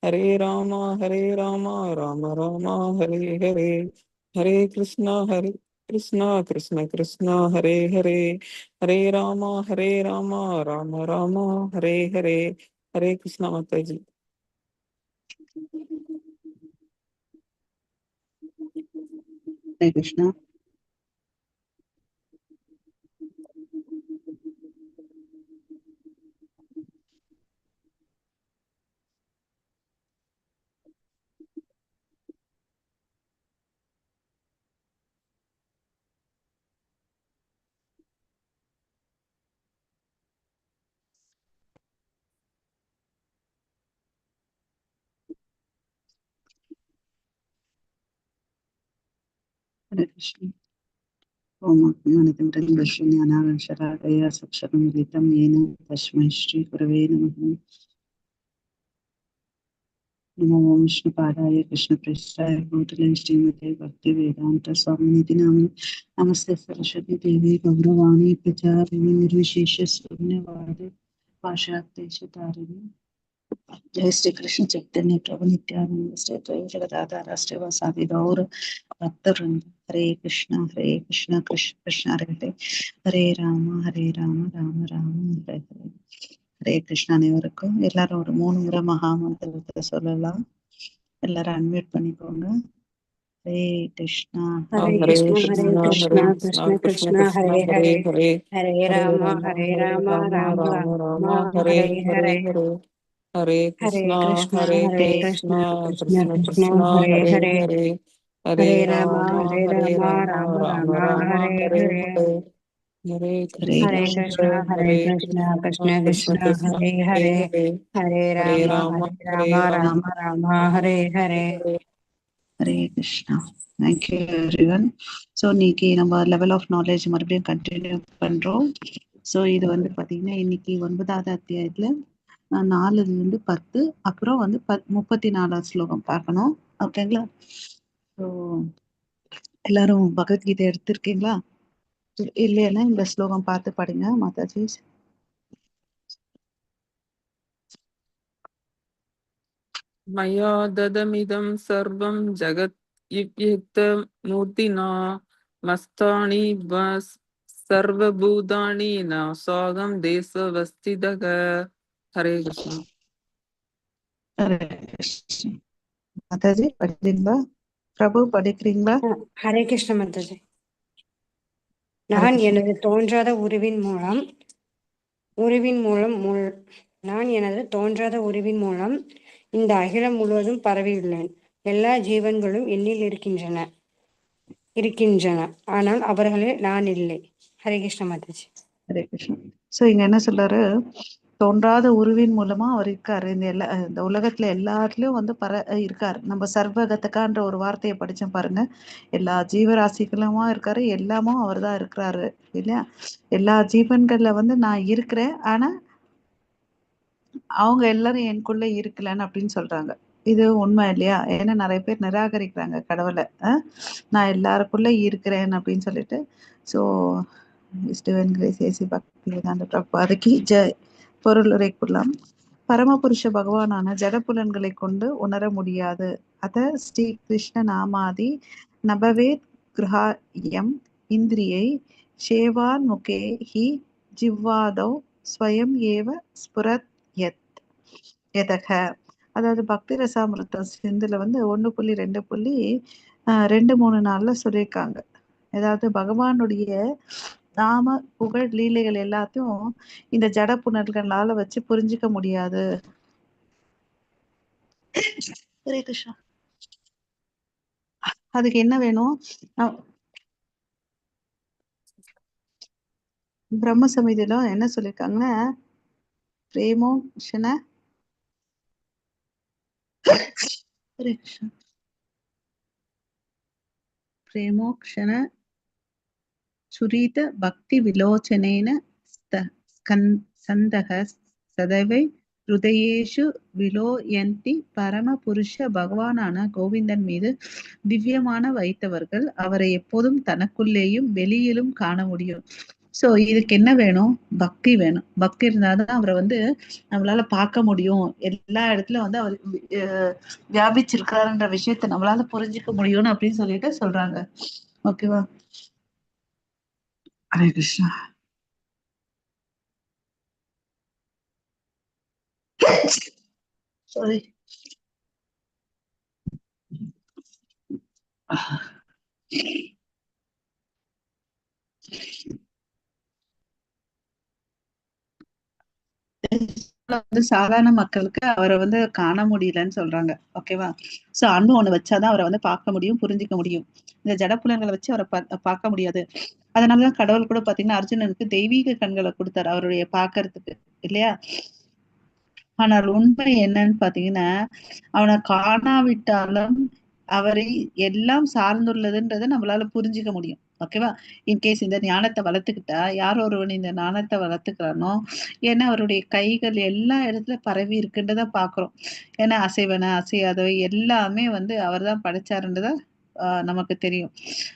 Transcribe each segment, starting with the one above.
ஹரே ராமா ஹரே ராமா ராம ராமா ஹரே ஹரே, ஹரே கிருஷ்ணா கிருஷ்ணா கிருஷ்ண கிருஷ்ணா ஹரே ஹரே, ஹரே ராமா ராம ராமா ஹரே ஹரே. ஹரே கிருஷ்ணா மாதாஜி. ஹரே கிருஷ்ணா. ஹரே கிருஷ்ணா. ஓம் அஜ்ஞானதிமிரம் ஞானாஞ்சனாய சக்ஷரமிலிதம் ஏன தஸ்மை ஸ்ரீ குரவே நமः. நமோ விஷ்ணுபாதாய கிருஷ்ணபிரேஷ்டாய பூதலே ஸ்ரீமதே பக்தி வேதாந்த சுவாமிநிதி நாமினே நமஸ்தே சரஸ்வதி தேவி கௌரவாணி பிரச்சாரிணி நிர்விசேஷ शून्यवादी पाशाक्तेश तारिणी. जय श्री कृष्ण चैतन्य प्रभु नित्यानंद श्री द्वैत गदाधर श्रीवासादि गौर भक्तवृंद. हरे कृष्ण कृष्ण कृष्ण हरे हरे, हरे राम राम राम हरे हरे. ஹரே கிருஷ்ணா. அனைவருக்கும் எல்லாரும் ஒரு 3 முறை மகாமந்திரத்தை சொல்லலாம். எல்லாரும் அன்மியூட் பண்ணிக்கோங்க. ஹரே கிருஷ்ணா हरे ஹரே कृष्ण கிருஷ்ணா ஹரே கிருஷ்ணா कृष्ण கிருஷ்ண कृष्ण கிருஷ்ண हरे ஹரே हरे, ஹரே, हरे ஹரே राम ராமா ராம राम ராம राम ஹரே हरे ஹரே हरे. ஹரே. ஹரே हरे கிருஷ்ணா कृष्ण கிருஷ்ணா कृष्ण கிருஷ்ண कृष्ण கிருஷ்ணா हरे ஹரே हरे, ஹரே, ஹரே हरे राम ராமா राम ராம राम ராம हरे ஹரே हरे. ஹரே. ஹரே ஹரே கிருஷ்ணா हरे கிருஷ்ணா. कृष्ण ஹரே कृष्ण கிருஷ்ணா कृष्ण கிருஷ்ண हरे Hare Hare, Hare, Hare Hare Ram Rama Ram Ram Hare Hare. Hare Krishna. Thank you everyone. So இன்னைக்கு நம்ம லெவல் ஆஃப் நாலேஜ் மறுபடியும் கண்டினியூ பண்றோம். ஸோ இது வந்து பாத்தீங்கன்னா இன்னைக்கு 9வது அத்தியாயத்துல 4லிருந்து 10, அப்புறம் வந்து 34வது ஸ்லோகம் பார்க்கணும். ஓகேங்களா? ஸோ எல்லாரும் பகவத்கீதை எடுத்திருக்கீங்களா? இல்லைன்னா இந்த ஸ்லோகம் பார்த்து படிங்க மாதாஜி. மயா ததமிதம் சர்வம் ஜகத் யுக்த மூர்த்தினா மஸ்தானி வஸ் சர்வபூதானி ந சாகம் தேசவஸ்திதக. ஹரே கிருஷ்ணா. ஹரே கிருஷ்ணா. மாதாஜி படிக்கிறீங்களா? பிரபு படிக்கிறீங்களா? ஹரே கிருஷ்ண மாதாஜி. ஹரே நான் கிருஷ்ணா. எனது தோன்றாத உருவின் மூலம் இந்த அகிலம் முழுவதும் பரவியுள்ளேன். எல்லா ஜீவன்களும் என்னில் இருக்கின்றன, ஆனால் அவர்களில் நான் இல்லை. ஹரே கிருஷ்ண மாதாஜி. ஹரே கிருஷ்ணா. சோ இங்க என்ன சொல்றாரு? தோன்றாத உருவின் மூலமா அவர் இருக்காரு. இந்த உலகத்துல எல்லாத்துலயும் வந்து இருக்காரு. நம்ம சர்வகதகான்ற ஒரு வார்த்தையை படிச்சோம் பாருங்க. எல்லா ஜீவராசிகளுமா இருக்காரு, எல்லாமும் அவர் தான் இருக்கிறாரு இல்லையா? எல்லா ஜீவன்கள்ல வந்து நான் இருக்கிறேன், ஆனா அவங்க எல்லாரும் எனக்குள்ள இருக்கலன்னு அப்படின்னு சொல்றாங்க. இது உண்மை இல்லையா? ஏன்னா நிறைய பேர் நிராகரிக்கிறாங்க கடவுளை. நான் எல்லாருக்குள்ள இருக்கிறேன் அப்படின்னு சொல்லிட்டு. ஸோ பக்தி ஜெய். பொருளுரைக்குள்ளாம் பரமபுருஷ பகவானான ஜடப்புலன்களை கொண்டு உணர முடியாது. அத ஸ்ரீ கிருஷ்ண நாமாதி நபவேத் கிருஹாயம் இந்திரியை ஷேவான் முகே ஹி ஜிவ்வாதௌ ஸ்வயம் ஏவ ஸ்புரத் எதக. அதாவது பக்தி ரசாமிருத்தம் சிந்துல வந்து 1.2.234 சொல்லியிருக்காங்க. அதாவது பகவானுடைய நாம புகழ் லீலைகள் எல்லாத்தையும் இந்த ஜட புணர்களால வச்சு புரிஞ்சுக்க முடியாது. ஹரே கிருஷ்ணா. அதுக்கு என்ன வேணும்? பிரம்ம சமிதியில என்ன சொல்லியிருக்காங்கன்னா, பிரேமோஷன ஹரே கிருஷ்ணா பிரேமோக்ஷண சுரீத பக்தி விலோச்சனேன சந்தக சதைவை ஹிருதயேஷு விலோயந்தி. பரம புருஷ பகவானான கோவிந்தன் மீது திவ்யமான வைத்தவர்கள் அவரை எப்போதும் தனக்குள்ளேயும் வெளியிலும் காண முடியும். சோ இதுக்கு என்ன வேணும்? பக்தி வேணும். பக்தி இருந்தாதான் அவரை வந்து நம்மளால பார்க்க முடியும். எல்லா இடத்துலயும் வந்து அவர் வியாபிச்சிருக்காருன்ற விஷயத்த நம்மளால புரிஞ்சுக்க முடியும்னு அப்படின்னு சொல்லிட்டு சொல்றாங்க. ஓகேவா? ஹரே கிருஷ்ணா. சாரி. வந்து சாதாரண மக்களுக்கு அவரை வந்து காண முடியலன்னு சொல்றாங்க. ஓகேவா? சோ அன்பு ஒண்ணு வச்சாதான் அவரை வந்து பார்க்க முடியும், புரிஞ்சுக்க முடியும். இந்த ஜடப்புலன்களை வச்சு அவரை பார்க்க முடியாது. அதனாலதான் கடவுள் கூட பாத்தீங்கன்னா அர்ஜுனனுக்கு தெய்வீக கண்களை கொடுத்தாரு அவருடைய பார்க்கறதுக்கு, இல்லையா? ஆனால் உண்மை என்னன்னு பாத்தீங்கன்னா, அவனை காணாவிட்டாலும் அவரை எல்லாம் சார்ந்துள்ளதுன்றதை நம்மளால புரிஞ்சுக்க முடியும். ஓகேவா? இன்கேஸ் இந்த ஞானத்தை வளர்த்துக்கிட்டா, யார் ஒருவன் இந்த ஞானத்தை வளர்த்துக்கிறானோ, ஏன்னா அவருடைய கைகள் எல்லா இடத்துல பரவி இருக்குன்றத பாக்குறோம். ஏன்னா அசைவன அசையாதவை எல்லாமே வந்து அவர் தான் படைச்சாருன்றத நமக்கு தெரியும்.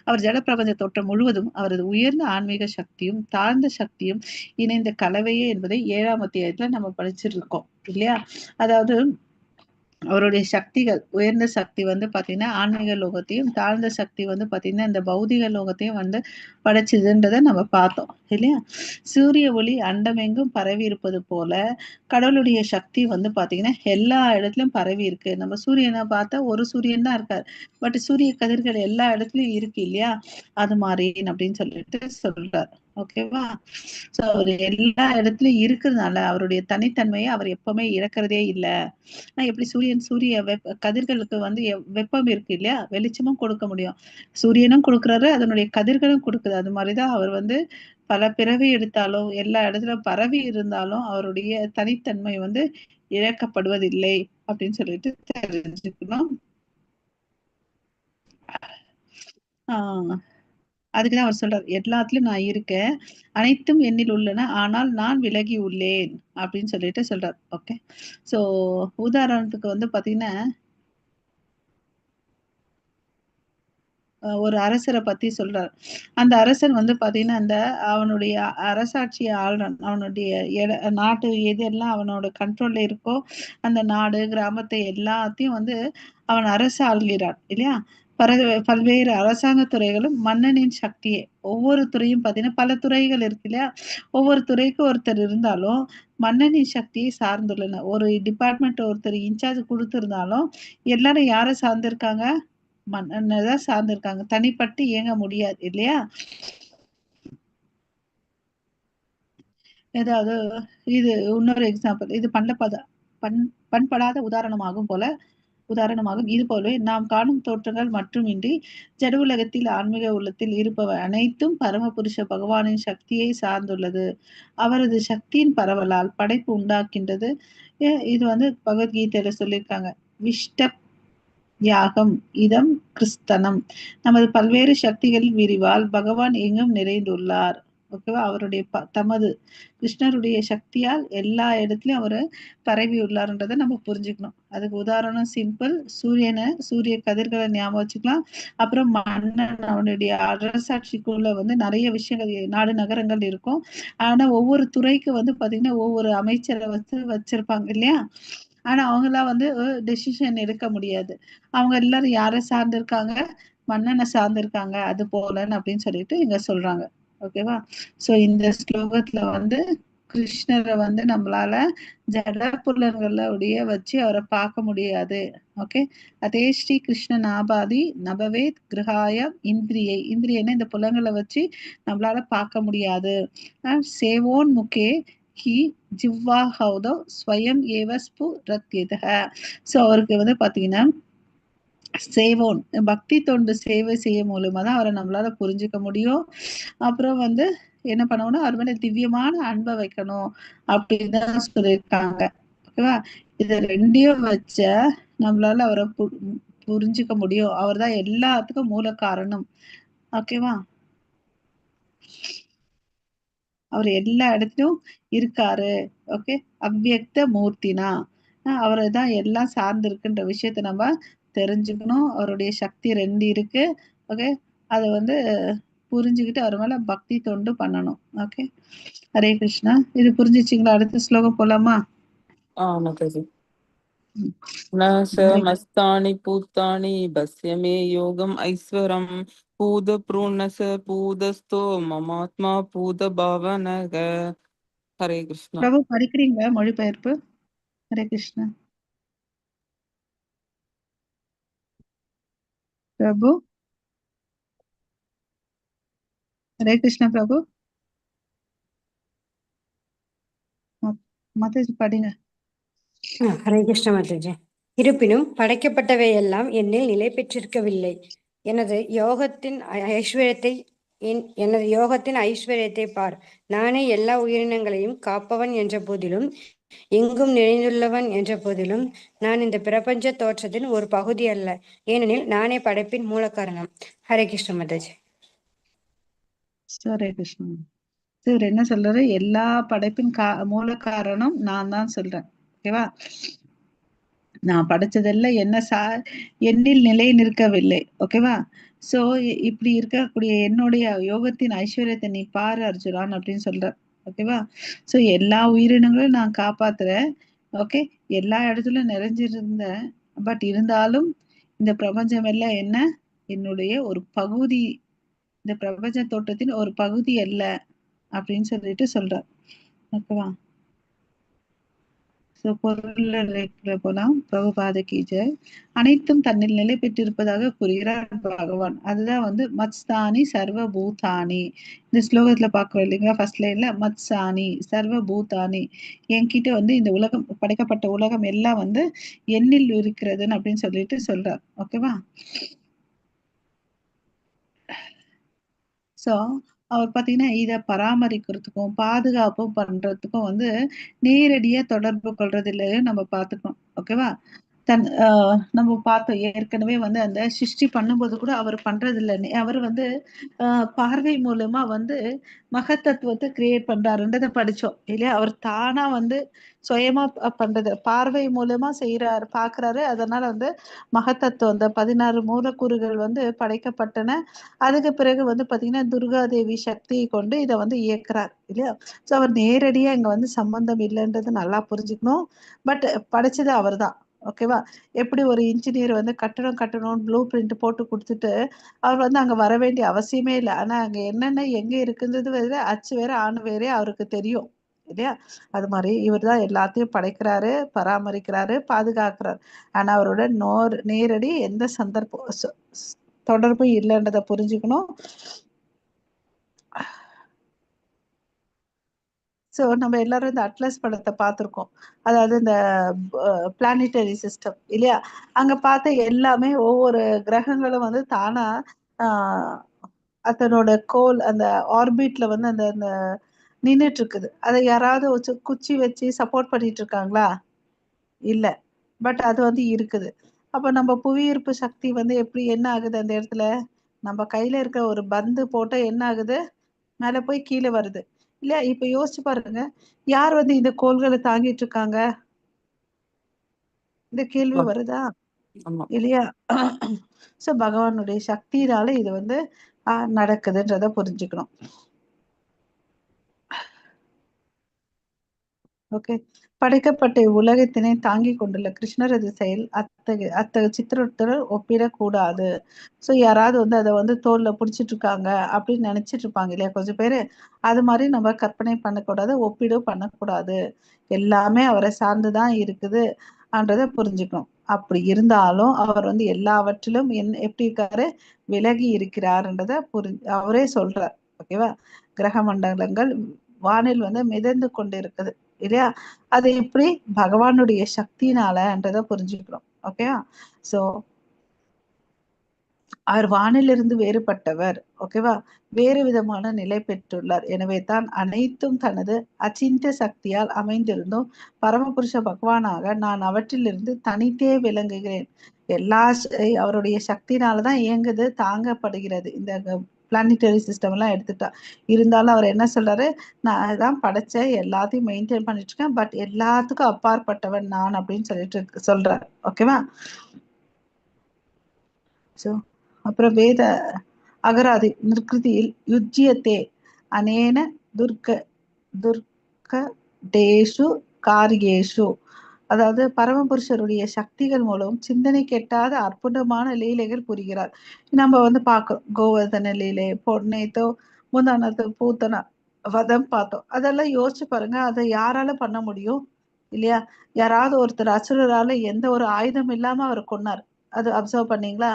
அவர் ஜடப்பிரபஞ்ச தோற்றம் முழுவதும் அவரது உயர்ந்த ஆன்மீக சக்தியும் தாழ்ந்த சக்தியும் இணைந்த கலவையே என்பதை 7ஆம் அத்தியாயத்துல நம்ம படிச்சிருக்கோம், இல்லையா? அதாவது அவருடைய சக்திகள், உயர்ந்த சக்தி வந்து பாத்தீங்கன்னா ஆன்மீக லோகத்தையும், தாழ்ந்த சக்தி வந்து பாத்தீங்கன்னா இந்த பௌதிக லோகத்தையும் வந்து படைச்சதுன்றதை நம்ம பார்த்தோம், இல்லையா? சூரிய ஒளி அண்டமெங்கும் பரவி இருப்பது போல கடவுளுடைய சக்தி வந்து பாத்தீங்கன்னா எல்லா இடத்துலயும் பரவி இருக்கு. நம்ம சூரியனை பார்த்தா ஒரு சூரியன் தான் இருக்காரு, பட் சூரிய கதிர்கள் எல்லா இடத்துலயும் இருக்கு, இல்லையா? அது மாதிரி அப்படின்னு சொல்லிட்டு சொல்றாரு. ஓகேவா? சோ அவர் எல்லா இடத்துலயும் இருக்கிறதுனால அவருடைய தனித்தன்மையை அவர் எப்பவுமே இழக்கிறதே இல்லை. எப்படி சூரிய கதிர்களுக்கு வந்து வெப்பம் இருக்கு, இல்லையா? வெளிச்சமும் கொடுக்க முடியும், சூரியனும் கொடுக்குறாரு, அதனுடைய கதிர்களும் கொடுக்குது. அது மாதிரிதான் அவர் வந்து பல பிறவி எடுத்தாலும் எல்லா இடத்துலயும் பரவி இருந்தாலும் அவருடைய தனித்தன்மை வந்து இழக்கப்படுவதில்லை அப்படின்னு சொல்லிட்டு தெரிஞ்சுக்கணும். ஆஹ் அதுக்குதான் அவர் சொல்றார், எல்லாத்துலயும் நான் இருக்கேன், அனைத்தும் என்னில் உள்ளன, ஆனால் நான் விலகி உள்ளேன் அப்படின்னு சொல்லிட்டு சொல்றார். ஓகே. சோ உதாரணத்துக்கு வந்து பாத்தீங்கன்னா ஒரு அரசரை பத்தி சொல்றார். அந்த அரசன் வந்து பாத்தீங்கன்னா அந்த அவனுடைய அரசாட்சியை ஆள்றான். அவனுடைய நாட்டு எதெல்லாம் அவனோட கண்ட்ரோல்ல இருக்கோ அந்த நாடு கிராமத்தை எல்லாத்தையும் வந்து அவன் அரசு ஆள்கிறான், இல்லையா? பல்வேறு அரசாங்க துறைகளும் மன்னனின் சக்தியே. ஒவ்வொரு துறையும் பாத்தீங்கன்னா பல துறைகள் இருக்கு, இல்லையா? ஒவ்வொரு துறைக்கும் ஒருத்தர் இருந்தாலும் மன்னனின் சக்தியை சார்ந்துள்ளன. ஒரு டிபார்ட்மெண்ட் ஒருத்தர் இன்சார்ஜ் கொடுத்திருந்தாலும் எல்லாரும் யாரை சார்ந்திருக்காங்க? மன்னனைதான் சார்ந்திருக்காங்க. தனிப்பட்டு இயங்க முடியாது, இல்லையா? ஏதாவது இது இன்னொரு எக்ஸாம்பிள், இது பண்படாத உதாரணமாகும். இது போலவே நாம் காணும் தோற்றங்கள் மட்டுமின்றி ஜட உலகத்தில் ஆன்மீக உள்ளத்தில் இருப்பவை அனைத்தும் பரமபுருஷ பகவானின் சக்தியை சார்ந்துள்ளது. அவரது சக்தியின் பரவலால் படைப்பு உண்டாக்கின்றது. இது வந்து பகவத்கீதையில சொல்லியிருக்காங்க. விஷ்ட யாகம் இதம் கிறிஸ்தனம். நமது பல்வேறு சக்திகளின் விரிவால் பகவான் எங்கும் நிறைந்துள்ளார். ஓகேவா? அவருடைய தமது கிருஷ்ணருடைய சக்தியால் எல்லா இடத்துலயும் அவரு பரவி உள்ளார்ன்றதை நம்ம புரிஞ்சுக்கணும். அதுக்கு உதாரணம் சிம்பிள், சூரிய கதிர்களை ஞாபகம் வச்சுக்கலாம். அப்புறம் மன்னன் அவனுடைய அரசாட்சிக்குள்ள வந்து நிறைய விஷயங்கள் நாடு நகரங்கள் இருக்கும். ஆனா ஒவ்வொரு துறைக்கு வந்து பாத்தீங்கன்னா ஒவ்வொரு அமைச்சரை வச்சிருப்பாங்க, இல்லையா? ஆனா அவங்கெல்லாம் வந்து டெசிஷன் எடுக்க முடியாது. அவங்க எல்லாரும் யாரை சார்ந்திருக்காங்க? மன்னனை சார்ந்திருக்காங்க. அது போலன்னு அப்படின்னு சொல்லிட்டு இங்க சொல்றாங்க. ஓகேவா? சோ இந்த ஸ்லோகத்துல வந்து கிருஷ்ணரை வந்து நம்மளால ஜட புலன்களுடைய வச்சு அவரை பார்க்க முடியாது. ஓகே. அதே ஸ்ரீ கிருஷ்ண நாபாதி நபவேத் கிரகாய இந்திரியனை இந்த புலன்களை வச்சு நம்மளால பார்க்க முடியாது. சேவோன் முகே ஹி ஜிவ்வா ஹௌதோ ஸ்வயம் ஏவ ஸ்புரத்யதஹ. சோ அவருக்கு வந்து பாத்தீங்கன்னா சேவோன் பக்தி தொண்டு சேவை செய்ய மூலமா தான் அவரை நம்மளால புரிஞ்சுக்க முடியும். அப்புறம் வந்து என்ன பண்ணணும்னா அவர் மேல திவ்யமான அன்பை வைக்கணும் அப்படின்னு சொல்லியிருக்காங்க. ஓகேவா? இது ரெண்டையும் வச்ச நம்மளால அவரை புரிஞ்சுக்க முடியும். அவர் தான் எல்லாத்துக்கும் மூல காரணம். ஓகேவா? அவர் எல்லா இடத்துலயும் இருக்காரு. ஓகே. அவ்வியக்த மூர்த்தினா அவரை தான் எல்லாம் சார்ந்து இருக்குன்ற விஷயத்த நம்ம தெரிஞ்சுக்கணும். அவருடைய சக்தி 2 இருக்கு. ஓகே. அது வந்து புரிஞ்சுக்கிட்டு அவர் மேல பக்தி தொண்டு பண்ணணும். ஓகே, ஹரே கிருஷ்ணா. இது புரிஞ்சிச்சிங்களா? அடுத்த ஸ்லோகம் போலாமா? மாதாஜி. ம். न स ஹரே मस्तानि पूतानि भस्य मे योगम ऐश्वरम पूद प्रूणस पूदस्तो ममात्मा पूद भावनग. हरे कृष्णा. பிரபு படிக்கிறீங்களா மொழிபெயர்ப்பு? ஹரே கிருஷ்ணா. பிரபு, ஹரே கிருஷ்ணா பிரபு. மாதாஜி படிங்க. ஹரே கிருஷ்ண மாதாஜி. இருப்பினும் படைக்கப்பட்டவை எல்லாம் என்னில் நிலை பெற்றிருக்கவில்லை. எனது யோகத்தின் ஐஸ்வர்யத்தை பார். நானே எல்லா உயிரினங்களையும் காப்பவன் என்ற போதிலும், எங்கும் நிறைந்துள்ளவன் என்ற போதிலும், நான் இந்த பிரபஞ்ச தோற்றத்தின் ஒரு பகுதி அல்ல. ஏனெனில் நானே படைப்பின் மூல காரணம். ஹரே கிருஷ்ண மாதாஜி. ஹரே கிருஷ்ணா. இவர் என்ன சொல்றாரு? எல்லா படைப்பின் மூல காரணம் நான் தான் சொல்றேன். ஓகேவா? நான் படைச்சதெல்லாம் என்னில் நிலை நிற்கவில்லை. ஓகேவா? சோ இப்படி இருக்கக்கூடிய என்னுடைய யோகத்தின் ஐஸ்வர்யத்தை நீ பாரு அர்ஜுனான் அப்படின்னு சொல்ற. ஓகேவா? சோ எல்லா உயிரினங்களும் நான் காப்பாத்துறேன். ஓகே, எல்லா இடத்துலயும் நிறைஞ்சிருந்தேன். பட் இருந்தாலும் இந்த பிரபஞ்சம் எல்லாம் என்ன, என்னுடைய ஒரு பகுதி, இந்த பிரபஞ்ச தோட்டத்தின் ஒரு பகுதி அல்ல அப்படின்னு சொல்லிட்டு சொல்றார். ஓகேவா? பொருள் போலாம். பிரபுபாத கி ஜெய். அனைத்தும் தன்னில் நிலை பெற்றிருப்பதாக கூறுகிறார் பகவான். அதுதான் வந்து மத்ஸ்தானி சர்வ பூதானி. இந்த ஸ்லோகத்துல பாக்குறோம் இல்லைங்களா? ஃபர்ஸ்ட் லைன்ல மத்சானி சர்வ பூதானி, என்கிட்ட வந்து இந்த உலகம், படைக்கப்பட்ட உலகம் எல்லாம் வந்து என்னில் இருக்கிறதுன்னு அப்படின்னு சொல்லிட்டு சொல்றார். ஓகேவா? சோ அவர் பாத்தீங்கன்னா இத பராமரிக்கிறதுக்கும் பாதுகாப்பும் பண்றதுக்கும் வந்து நேரடியா தொடர்பு கொள்றது இல்லைன்னு நம்ம பாத்துக்கணும். ஓகேவா? நம்ம பார்த்தோம் ஏற்கனவே வந்து அந்த சிருஷ்டி பண்ணும்போது கூட அவர் பண்றது இல்லைன்னு. அவர் வந்து பார்வை மூலமா வந்து மகத்தத்துவத்தை கிரியேட் பண்றாருன்றத படிச்சோம் இல்லையா? அவர் தானா வந்து சுயமா பண்றது, பார்வை மூலமா செய்யறாரு, பாக்குறாரு. அதனால வந்து மகத்தத்துவம், அந்த 16 மூலக்கூறுகள் வந்து படைக்கப்பட்டன. அதுக்கு பிறகு வந்து பாத்தீங்கன்னா துர்காதேவி சக்தியை கொண்டு இதை வந்து இயக்குறார் இல்லையா? சோ அவர் நேரடியா இங்க வந்து சம்பந்தம் இல்லைன்றது நல்லா புரிஞ்சுக்கணும். பட் படைச்சது அவர் தான். ஓகேவா? எப்படி ஒரு இன்ஜினியர் வந்து கட்டடம் கட்டணும்னு ப்ளூ பிரிண்ட் போட்டு கொடுத்துட்டு அவர் வந்து அங்க வர வேண்டிய அவசியமே இல்லை. ஆனா அங்க என்னென்ன எங்க இருக்குன்றது வேற, அச்சு வேற ஆணு வேறே அவருக்கு தெரியும் இல்லையா? அது மாதிரி இவர் தான் எல்லாத்தையும் படைக்கிறாரு, பராமரிக்கிறாரு, பாதுகாக்கிறாரு. ஆனா அவரோட நேரடி எந்த தொடர்பும் இல்லைன்றதை புரிஞ்சுக்கணும். ஸோ நம்ம எல்லாரும் இந்த அட்லஸ் படத்தை பார்த்துருக்கோம். அதாவது இந்த பிளானிட்டரி சிஸ்டம் இல்லையா? அங்க பார்த்த எல்லாமே ஒவ்வொரு கிரகங்களும் வந்து தானா அதனோட கோல் அந்த ஆர்பிட்ல வந்து அந்த அந்த நின்றுட்டு இருக்குது. அதை யாராவது வச்சு குச்சி வச்சு சப்போர்ட் பண்ணிட்டு இருக்காங்களா? இல்ல. பட் அது வந்து இருக்குது. அப்ப நம்ம புவியீர்ப்பு சக்தி வந்து எப்படி என்ன ஆகுது அந்த இடத்துல? நம்ம கையில இருக்க ஒரு பந்து போட்டா என்ன ஆகுது? மேல போய் கீழே வருது இல்லையா? இப்ப யோசிச்சு பாருங்க, யார் வந்து இந்த கோள்களை தாங்கிட்டு இருக்காங்க? இந்த கேள்வி வருதா இல்லையா? சோ பகவானுடைய சக்தியினால இது வந்து நடக்குதுன்றத புரிஞ்சுக்கணும். ஓகே, படைக்கப்பட்ட உலகத்தினை தாங்கி கொண்டுள்ள கிருஷ்ணரது செயல் அத்தகைய சித்திரத்துடன் ஒப்பிடக்கூடாது. சோ யாராவது வந்து அதை வந்து தோல்ல புடிச்சிட்டு இருக்காங்க அப்படின்னு நினைச்சிட்டு இருப்பாங்க இல்லையா கொஞ்சம் பேரு? அது மாதிரி நம்ம கற்பனை பண்ணக்கூடாது, ஒப்பிடும் பண்ணக்கூடாது. எல்லாமே அவரை சார்ந்துதான் இருக்குது என்றதை புரிஞ்சுக்கணும். அப்படி இருந்தாலும் அவர் வந்து எல்லாவற்றிலும் எப்படி இருக்காரு? விலகி இருக்கிறார்ன்றத அவரே சொல்றார். ஓகேவா? கிரக மண்டலங்கள் வானில் வந்து மிதந்து கொண்டு இருக்குது இல்லையா? அது இப்படி பகவானுடைய சக்தினாலன்றத புரிஞ்சுக்கிறோம். ஓகேவா? சோ அவர் வானிலிருந்து வேறுபட்டவர். ஓகேவா? வேறு விதமான நிலை பெற்றுள்ளார். எனவே தான் அனைத்தும் தனது அச்சிந்த சக்தியால் அமைந்திருந்தும் பரமபுருஷ பகவானாக நான் அவற்றிலிருந்து தனித்தே விளங்குகிறேன். எல்லா அவருடைய சக்தினாலதான் இயங்குது, தாங்கப்படுகிறது. இந்த பிளானிட்டரி சிஸ்டம் எல்லாம் எடுத்துட்டா இருந்தாலும் அவர் என்ன சொல்றாரு? நான் தான் படைச்ச எல்லாத்தையும் மெயின்டைன் பண்ணிட்டு இருக்கேன். பட் எல்லாத்துக்கும் அப்பாற்பட்டவன் நான் அப்படின்னு சொல்லிட்டு சொல்றார். ஓகேவா? சோ அப்புறம் அகராதி நிர்கிருதியில் யுஜ்யத்தே அனேன துர்கடேஷு காரியேஷு. அதாவது பரமபுருஷருடைய சக்திகள் மூலம் சிந்தனை கெட்டாத அற்புதமான லீலைகள் புரிகிறார். நம்ம பார்க்கிறோம் கோவர்தன லீலை, பொன்னேத்தோ முந்தானத்து பூத்தன வதம் பார்த்தோம். அதெல்லாம் யோசிச்சு பாருங்க, அதை யாரால பண்ண முடியும் இல்லையா? யாராவது ஒருத்தர் அசுரரால எந்த ஒரு ஆயுதம் இல்லாம அவர் கொன்னார். அது அப்சர்வ் பண்ணீங்களா?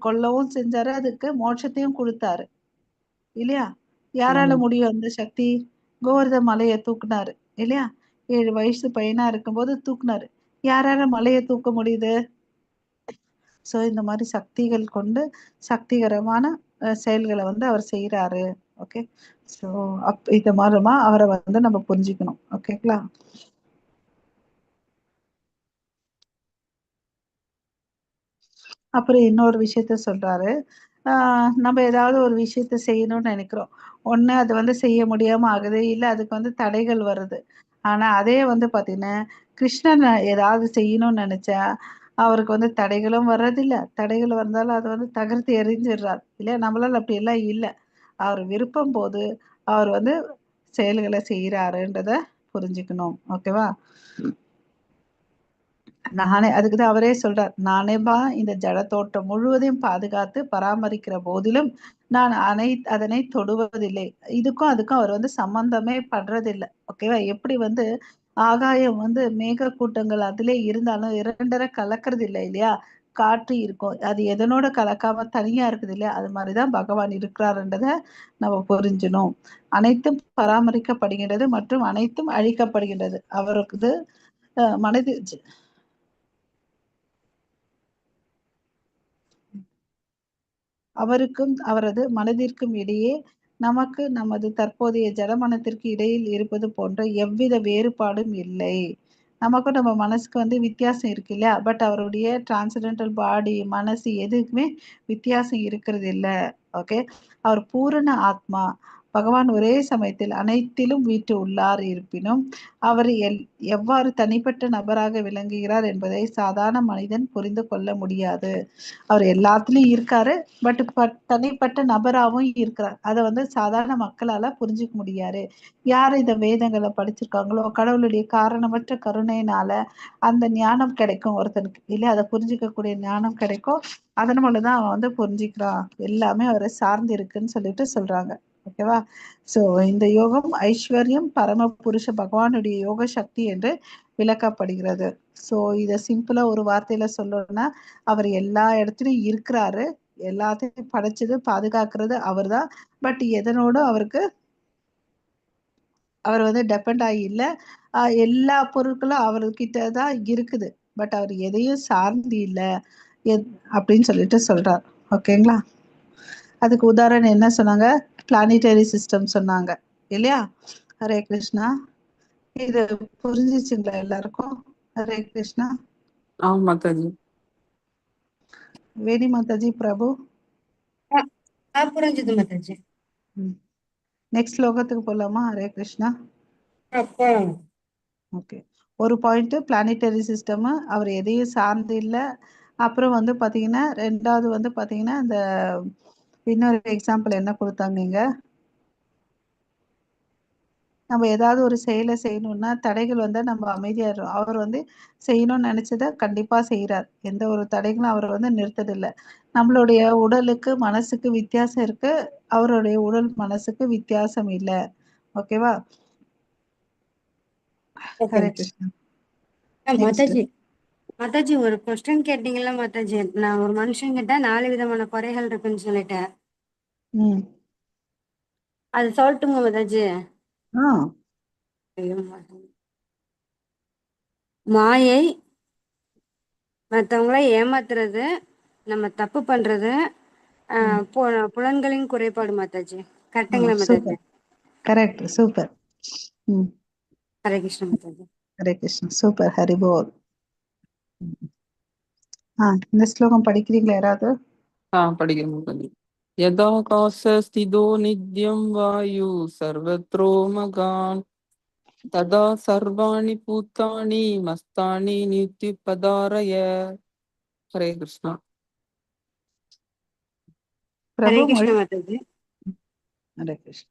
கொல்லவும் செஞ்சாரு, அதுக்கு மோட்சத்தையும் கொடுத்தாரு இல்லையா? யாரால முடியும் அந்த சக்தி? கோவர்தன மலையை தூக்குனாரு இல்லையா? 7 வயசு பையனா இருக்கும்போது தூக்குனாரு. யாரால மலையை தூக்க முடியுது? சோ இந்த மாதிரி சக்திகள் கொண்டு சக்திகரமான செயல்களை அவர் செய்யறாரு. ஓகே, சோ இந்த மாதிரிமா அவரை நம்ம புரிஞ்சுக்கணும். ஓகேங்களா? அப்புறம் இன்னொரு விஷயத்த சொல்றாரு. நம்ம ஏதாவது ஒரு விஷயத்த செய்யணும்னு நினைக்கிறோம். ஒண்ணு அது செய்ய முடியாம ஆகுது, இல்ல அதுக்கு தடைகள் வருது. ஆனா அதே பாத்தீங்கன்னா கிருஷ்ணன் ஏதாவது செய்யணும்னு நினைச்சா அவருக்கு தடைகளும் வர்றதில்ல. தடைகள் வந்தாலும் அது தகர்த்து எறிஞ்சிடுறார் இல்லையா? நம்மளால அப்படி எல்லாம் இல்ல. அவர் விருப்பம் போது அவர் செயல்களை செய்யறாருன்றத புரிஞ்சுக்கணும். ஓகேவா? நானே அதுக்குதான் அவரே சொல்றார், நானேபா இந்த ஜடத்தோட்டம் முழுவதையும் பாதுகாத்து பராமரிக்கிற போதிலும் நான் அதனை தொடுவதில்லை. இதுக்கும் அதுக்கும் அவர் சம்பந்தமே படுறதில்லை. ஓகேவா? எப்படி ஆகாயம் மேக கூட்டங்கள் அதிலே இருந்தாலும் இரண்டரை கலக்கிறது இல்லை இல்லையா? காற்று இருக்கும், அது எதனோட கலக்காம தனியா இருக்குது இல்லையா? அது மாதிரிதான் பகவான் இருக்கிறாருன்றத நம்ம புரிஞ்சணும். அனைத்தும் பராமரிக்கப்படுகின்றது மற்றும் அனைத்தும் அழிக்கப்படுகின்றது. அவருக்கு மனதில் அவருக்கும் அவரது மனதிற்கும் இடையே நமக்கு நமது தற்போதைய ஜடமனத்திற்கு இடையில் இருப்பது போன்ற எவ்வித வேறுபாடும் இல்லை. நமக்கும் நம்ம மனசுக்கு வித்தியாசம் இருக்கு இல்லையா? பட் அவருடைய டிரான்சென்டென்டல் பாடி, மனசு எதுக்குமே வித்தியாசம் இருக்கிறது இல்லை. ஓகே, அவர் பூரண ஆத்மா. பகவான் ஒரே சமயத்தில் அனைத்திலும் வீட்டு உள்ளார். இருப்பினும் அவர் எவ்வாறு தனிப்பட்ட நபராக விளங்குகிறார் என்பதை சாதாரண மனிதன் புரிந்து கொள்ள முடியாது. அவர் எல்லாத்துலயும் இருக்காரு, பட் தனிப்பட்ட நபராகவும் இருக்கிறார். அதை சாதாரண மக்களால புரிஞ்சுக்க முடியாது. யார் இந்த வேதங்களை படிச்சிருக்காங்களோ கடவுளுடைய காரணமற்ற கருணையினால அந்த ஞானம் கிடைக்கும் ஒருத்தனுக்கு இல்லையா? அதை புரிஞ்சுக்கக்கூடிய ஞானம் கிடைக்கும். அதன் மூலம்தான் அவன் புரிஞ்சுக்கிறான். எல்லாமே அவரை சார்ந்து இருக்குன்னு சொல்லிட்டு சொல்றாங்க. ஓகேவா? சோ இந்த யோகம் ஐஸ்வர்யம் பரம புருஷ பகவானுடைய யோக சக்தி என்று விளக்கப்படுகிறது. சோ இத சிம்பிளா ஒரு வார்த்தையில சொல்லணும்னா, அவர் எல்லா இடத்துலயும் இருக்கிறாரு. எல்லாத்தையும் படைச்சது பாதுகாக்கிறது அவர் தான். பட் எதனோட அவருக்கு அவர் டெபெண்ட் ஆகி இல்ல. எல்லா பொருட்களும் அவர்கிட்ட தான் இருக்குது. பட் அவர் எதையும் சார்ந்து இல்ல அப்படின்னு சொல்லிட்டு சொல்றார். ஓகேங்களா? அதுக்கு உதாரணம் என்ன சொன்னாங்க? பிளானிட்டரி சிஸ்டம் சொன்னாங்க இல்லையா? ஹரே கிருஷ்ணா. இது புரிஞ்சிச்சுங்களா எல்லாருக்கும்? ஹரே கிருஷ்ணா. மாதாஜி. வேணி மாதாஜி பிரபு. புரிஞ்சுது மாதாஜி. நெக்ஸ்ட் ஸ்லோகத்துக்கு போலாமா? ஹரே கிருஷ்ணா. போலாம். ஓகே, ஒரு பாயிண்ட் பிளானிட்டரி சிஸ்டம் அவர் எதையும் சார்ந்து இல்லை. அப்புறம் பாத்தீங்கன்னா ரெண்டாவது பாத்தீங்கன்னா இந்த இன்னொரு எக்ஸாம்பிள் என்ன கொடுத்தாங்க இங்க, நம்ம ஏதாவது ஒரு செயலை செய்யணும்னா தடைகள் நம்ம அமைதியா அவர் செய்யணும்னு நினைச்சதை கண்டிப்பா செய்யறார். எந்த ஒரு தடைகளும் அவர் நிறுத்ததில்லை. நம்மளுடைய உடலுக்கு மனசுக்கு வித்தியாசம் இருக்கு, அவருடைய உடல் மனசுக்கு வித்தியாசம் இல்லை. ஓகேவா? ஹரே கிருஷ்ணா. மாதாஜி, மாதாஜி ஒரு கொஸ்டின் கேட்டீங்களா மாதாஜி? நான் ஒரு மனுஷன் கிட்ட 4 விதமான குறைகள் இருக்குன்னு சொல்லிட்டேன். அது சொல்லட்டுங்க மாதாஜி? மாயை, மற்றவங்கள ஏமாத்துறது, நம்ம தப்பு பண்றது, புலன்களின் குறைபாடு மாதாஜி. கரெக்டுங்களா மாதாஜி? Correct, super. ஹரே கிருஷ்ண மாதாஜி. ஹரே கிருஷ்ணா, சூப்பர். ஹரி போல். இந்த ஸ்லோகம் படிக்கிறீங்களா யாராவது? படிக்கிறேன் மாதாஜி. யதாகாசஸ்திதோ நித்யம் வாயு சர்வத்ரோ மகான் ததா சர்வாணி பூத்தானி மஸ்தானி நித்யுபதாரய. ஹரே கிருஷ்ணா. பிரபு ஹரே மொழி. கிருஷ்ண மாதாஜி. ஹரே கிருஷ்ண.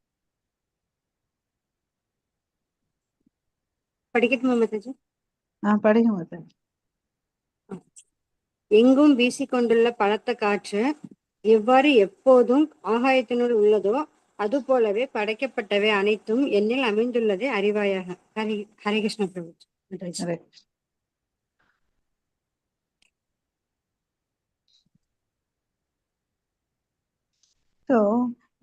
படிக்கட்டுமா மாதாஜி? படிங்க மாதாஜி. எங்கும் வீசிக்கொண்டுள்ள பலத்த காற்று எவ்வாறு எப்போதும் ஆகாயத்தினுள் உள்ளதோ அதுபோலவே படைக்கப்பட்டவை அனைத்தும் என்னில் அமைந்துள்ளதை அறிவாயாக. ஹரே கிருஷ்ண பிரபு மாதாஜி. ஹரே கிருஷ்ண. ஸோ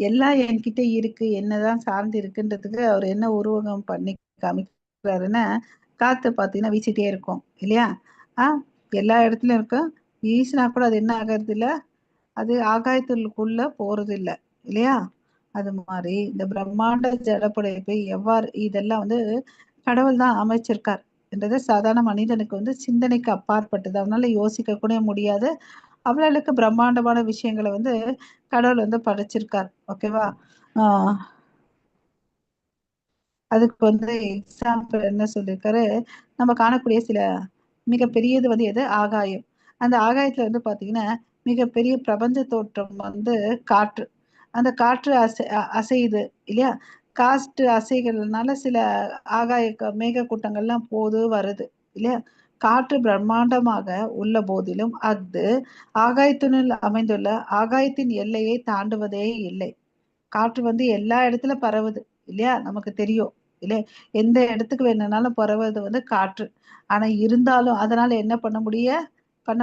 எல்லாம் என்கிட்ட இருக்கு, என்னதான் சார்ந்து இருக்குன்றதுக்கு அவர் என்ன உருவகம் பண்ணி காமிக்கிறாருன்னா, காத்து பார்த்தீங்கன்னா வீசிட்டே இருக்கும் இல்லையா? எல்லா இடத்துலயும் இருக்கும். வீசினா கூட அது என்ன ஆகிறது இல்லை, அது ஆகாயத்துக்குள்ள போறது இல்லை இல்லையா? அது மாதிரி இந்த பிரம்மாண்ட ஜடப்படைப்பு எவ்வாறு இதெல்லாம் வந்து கடவுள் தான் அமைச்சிருக்கார் என்றது சாதாரண மனிதனுக்கு வந்து சிந்தனைக்கு அப்பாற்பட்டது. அதனால யோசிக்க கூட முடியாது. அவ்வளவுக்கு பிரம்மாண்டமான விஷயங்களை வந்து கடவுள் வந்து படைச்சிருக்கார். ஓகேவா? அதுக்கு வந்து எக்ஸாம்பிள் என்ன சொல்லியிருக்காரு, நம்ம காணக்கூடிய சில மிகப்பெரியது வந்து எது, ஆகாயம். அந்த ஆகாயத்துல வந்து பாத்தீங்கன்னா மிகப்பெரிய பிரபஞ்ச தோற்றம் வந்து காற்று. அந்த காற்று அசையுது இல்லையா? காற்று அசைகிறதுனால சில ஆகாய மேக கூட்டங்கள்லாம் போது வருது இல்லையா? காற்று பிரம்மாண்டமாக உள்ள போதிலும் அது ஆகாயத்தினுள் அமைந்துள்ள ஆகாயத்தின் எல்லையை தாண்டுவதே இல்லை. காற்று வந்து எல்லா இடத்துல பரவுது இல்லையா? நமக்கு தெரியும் இல்லையா? எந்த இடத்துக்கு வேணும்னாலும் பரவுறது வந்து காற்று. ஆனா இருந்தாலும் அதனால என்ன பண்ண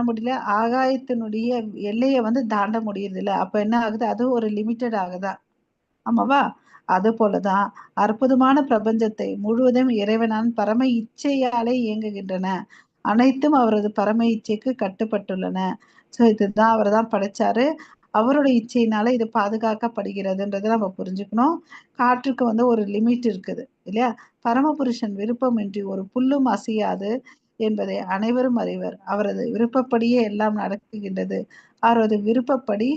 முடியல, ஆகாயத்தினுடைய எல்லையை வந்து தாண்ட முடியறது இல்லை. அப்ப என்ன ஆகுது, அது ஒரு லிமிட்டட் ஆகுதா? ஆமாவா? அது போலதான் அற்புதமான பிரபஞ்சத்தை முழுவதும் இறைவனான் பரம இச்சையாலே இயங்குகின்றன. அனைத்தும் அவரது பரம இச்சைக்கு கட்டுப்பட்டுள்ளன. சோ இதுதான் அவர் தான் படைச்சாரு. அவருடைய இச்சையினால இது பாதுகாக்கப்படுகிறதுன்றதை நம்ம புரிஞ்சுக்கணும். காற்றுக்கு வந்து ஒரு லிமிட் இருக்குது இல்லையா? பரமபுருஷன் விருப்பமின்றி ஒரு புல்லும் அசையாது என்பதை அனைவரும் அறிவர். அவரது விருப்பப்படியே எல்லாம் நடக்குகின்றது. அவரது விருப்பப்படி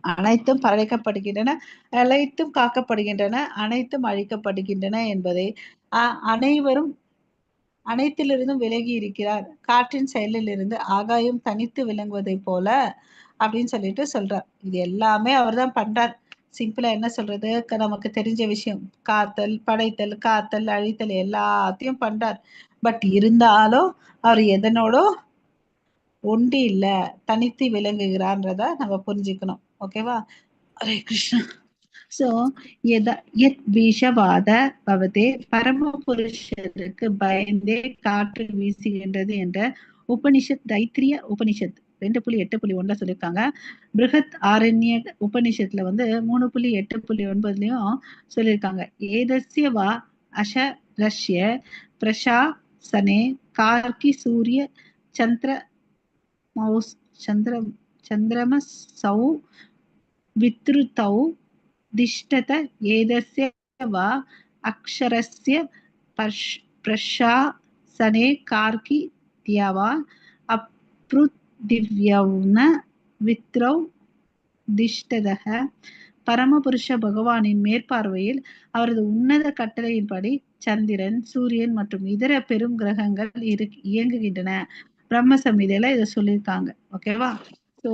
அனைத்தும் படைக்கப்படுகின்றன, அனைத்தும் காக்கப்படுகின்றன, அனைத்தும் அழிக்கப்படுகின்றன என்பதை அனைவரும் அனைத்திலிருந்தும் விலகி இருக்கிறார். காற்றின் செயலில் இருந்து ஆகாயம் தனித்து விளங்குவதை போல அப்படின்னு சொல்லிட்டு சொல்றார். இது எல்லாமே அவர் தான் பண்றார். சிம்பிளா என்ன சொல்றது, நமக்கு தெரிஞ்ச விஷயம், காத்தல், படைத்தல், காத்தல், அழித்தல் எல்லாத்தையும் பண்றார். பட் இருந்தாலும் அவர் எதனோட ஒன்றி இல்ல, தனித்து விளங்குகிறான்றத நம்ம புரிஞ்சுக்கணும். ஓகேவா? ஹரே கிருஷ்ணா. சோ யத் விஷவாத பவதே, பரம புருஷருக்கு பயந்தே காற்று வீசுகின்றது என்ற உபனிஷத் தைத்திரிய உபனிஷத் 2.8.1 சொல்லியிருக்காங்க. பிருகத் ஆரண்ய உபனிஷத்துல வந்து 3.8.9 சொல்லியிருக்காங்க. ஏதஸ்ய வா அஷ ரஷ்ய பிரசாசனே கார்கி சூரிய சந்திர சந்திரமசௌ வித்ருதௌ திஷ்டத ஏதஸ்ய வா அக்ஷரஸ்ய பிரசாசனே கார்கி தியவா அப்ருதிவ்யௌன வித்ரௌ திஷ்டதக. பரமபுருஷ பகவானின் மேற்பார்வையில் அவரது உன்னத கட்டளையின்படி சந்திரன், சூரியன் மற்றும் இதர பெரும் கிரகங்கள் இயங்குகின்றன. பிரம்ம சம்ஹிதையில இதை சொல்லியிருக்காங்க. ஓகேவா? ஸோ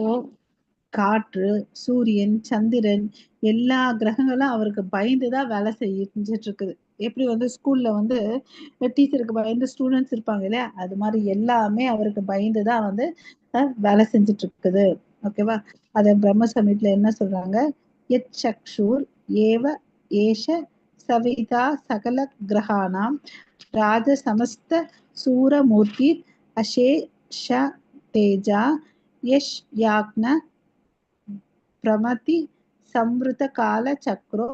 காற்று, சூரியன், சந்திரன் எல்லா கிரகங்களும் அவருக்கு பயந்துதான் வேலை செஞ்சுட்டு இருக்குது. எப்படி வந்து ஸ்கூல்ல வந்து டீச்சருக்கு பயந்து ஸ்டூடெண்ட்ஸ் இருப்பாங்க இல்லையா? அது மாதிரி எல்லாமே அவருக்கு பயந்துதான் வந்து வேலை செஞ்சுட்டு இருக்குது. ஓகேவா? அத பிரம்ம சமீட்ல என்ன சொல்றாங்க, எத் சக்ஷுர் ஏவ ஏஷ சவிதா சகல கிரகானாம் ராஜ சமஸ்த சூரமூர்த்தி அசேஷ தேஜா யஷ் யாக்ன பிரமதி சம்ருத கால சக்ரோ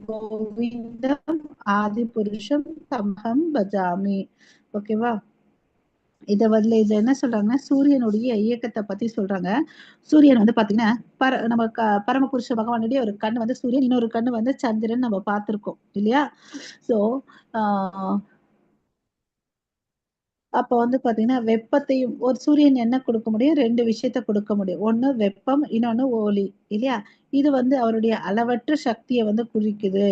கோவிந்தம் ஆதி புருஷம் தம்ஹம் பஜாமி. ஓகேவா? இத என்ன சொல்றாங்கன்னா, சூரியனுடைய இயக்கத்தை பத்தி சொல்றாங்க. சூரியன் வந்து பாத்தீங்கன்னா நம்ம பரமபுருஷ பகவானுடைய ஒரு கண்ணு வந்து சூரியன், இன்னொரு கண்ணு வந்து சந்திரன் நம்ம பார்த்திருக்கோம் இல்லையா? சோ அப்ப வந்து பாத்தீங்கன்னா வெப்பத்தையும் ஒரு சூரியன் என்ன கொடுக்க முடியும், 2 விஷயத்த கொடுக்க முடியும். ஒண்ணு வெப்பம், இன்னொன்னு ஒளி இல்லையா? இது வந்து அவருடைய அளவற்ற சக்தியை வந்து குறிக்குது.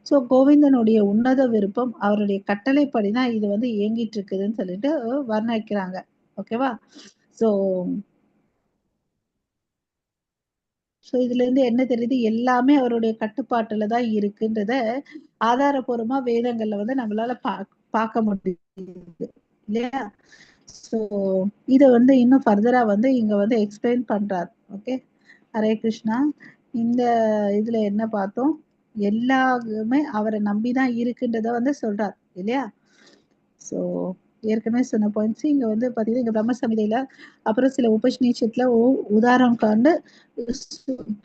சோ கோவிந்தனுடைய உன்னத விருப்பம் அவருடைய கட்டளைப்படிதான் இது வந்து இயங்கிட்டு இருக்குதுன்னு சொல்லிட்டு வர்ணிக்கிறாங்க. ஓகேவா? சோ ஸோ இதுல இருந்து என்ன தெரியுது, எல்லாமே அவருடைய கட்டுப்பாட்டுல தான் இருக்குன்றத ஆதாரபூர்வமா வேதங்கள்ல வந்து நம்மளால பார்க்க முடியுது இல்லையா. ஸோ இதை வந்து இன்னும் ஃபர்தரா வந்து இங்க வந்து எக்ஸ்பிளைன் பண்றார். ஓகே, ஹரே கிருஷ்ணா. இந்த இதுல என்ன பார்த்தோம், எல்லாமே அவரை நம்பிதான் இருக்குன்றத வந்து சொல்றார் இல்லையா. ஸோ ஏற்கனவே சொன்ன பாயிண்ட்ஸ் இங்க வந்து பாத்தீங்கன்னா இங்க பிரம்ம சமிதையில அப்புறம் சில உபநிஷத்துல உதாரணம் காண்டு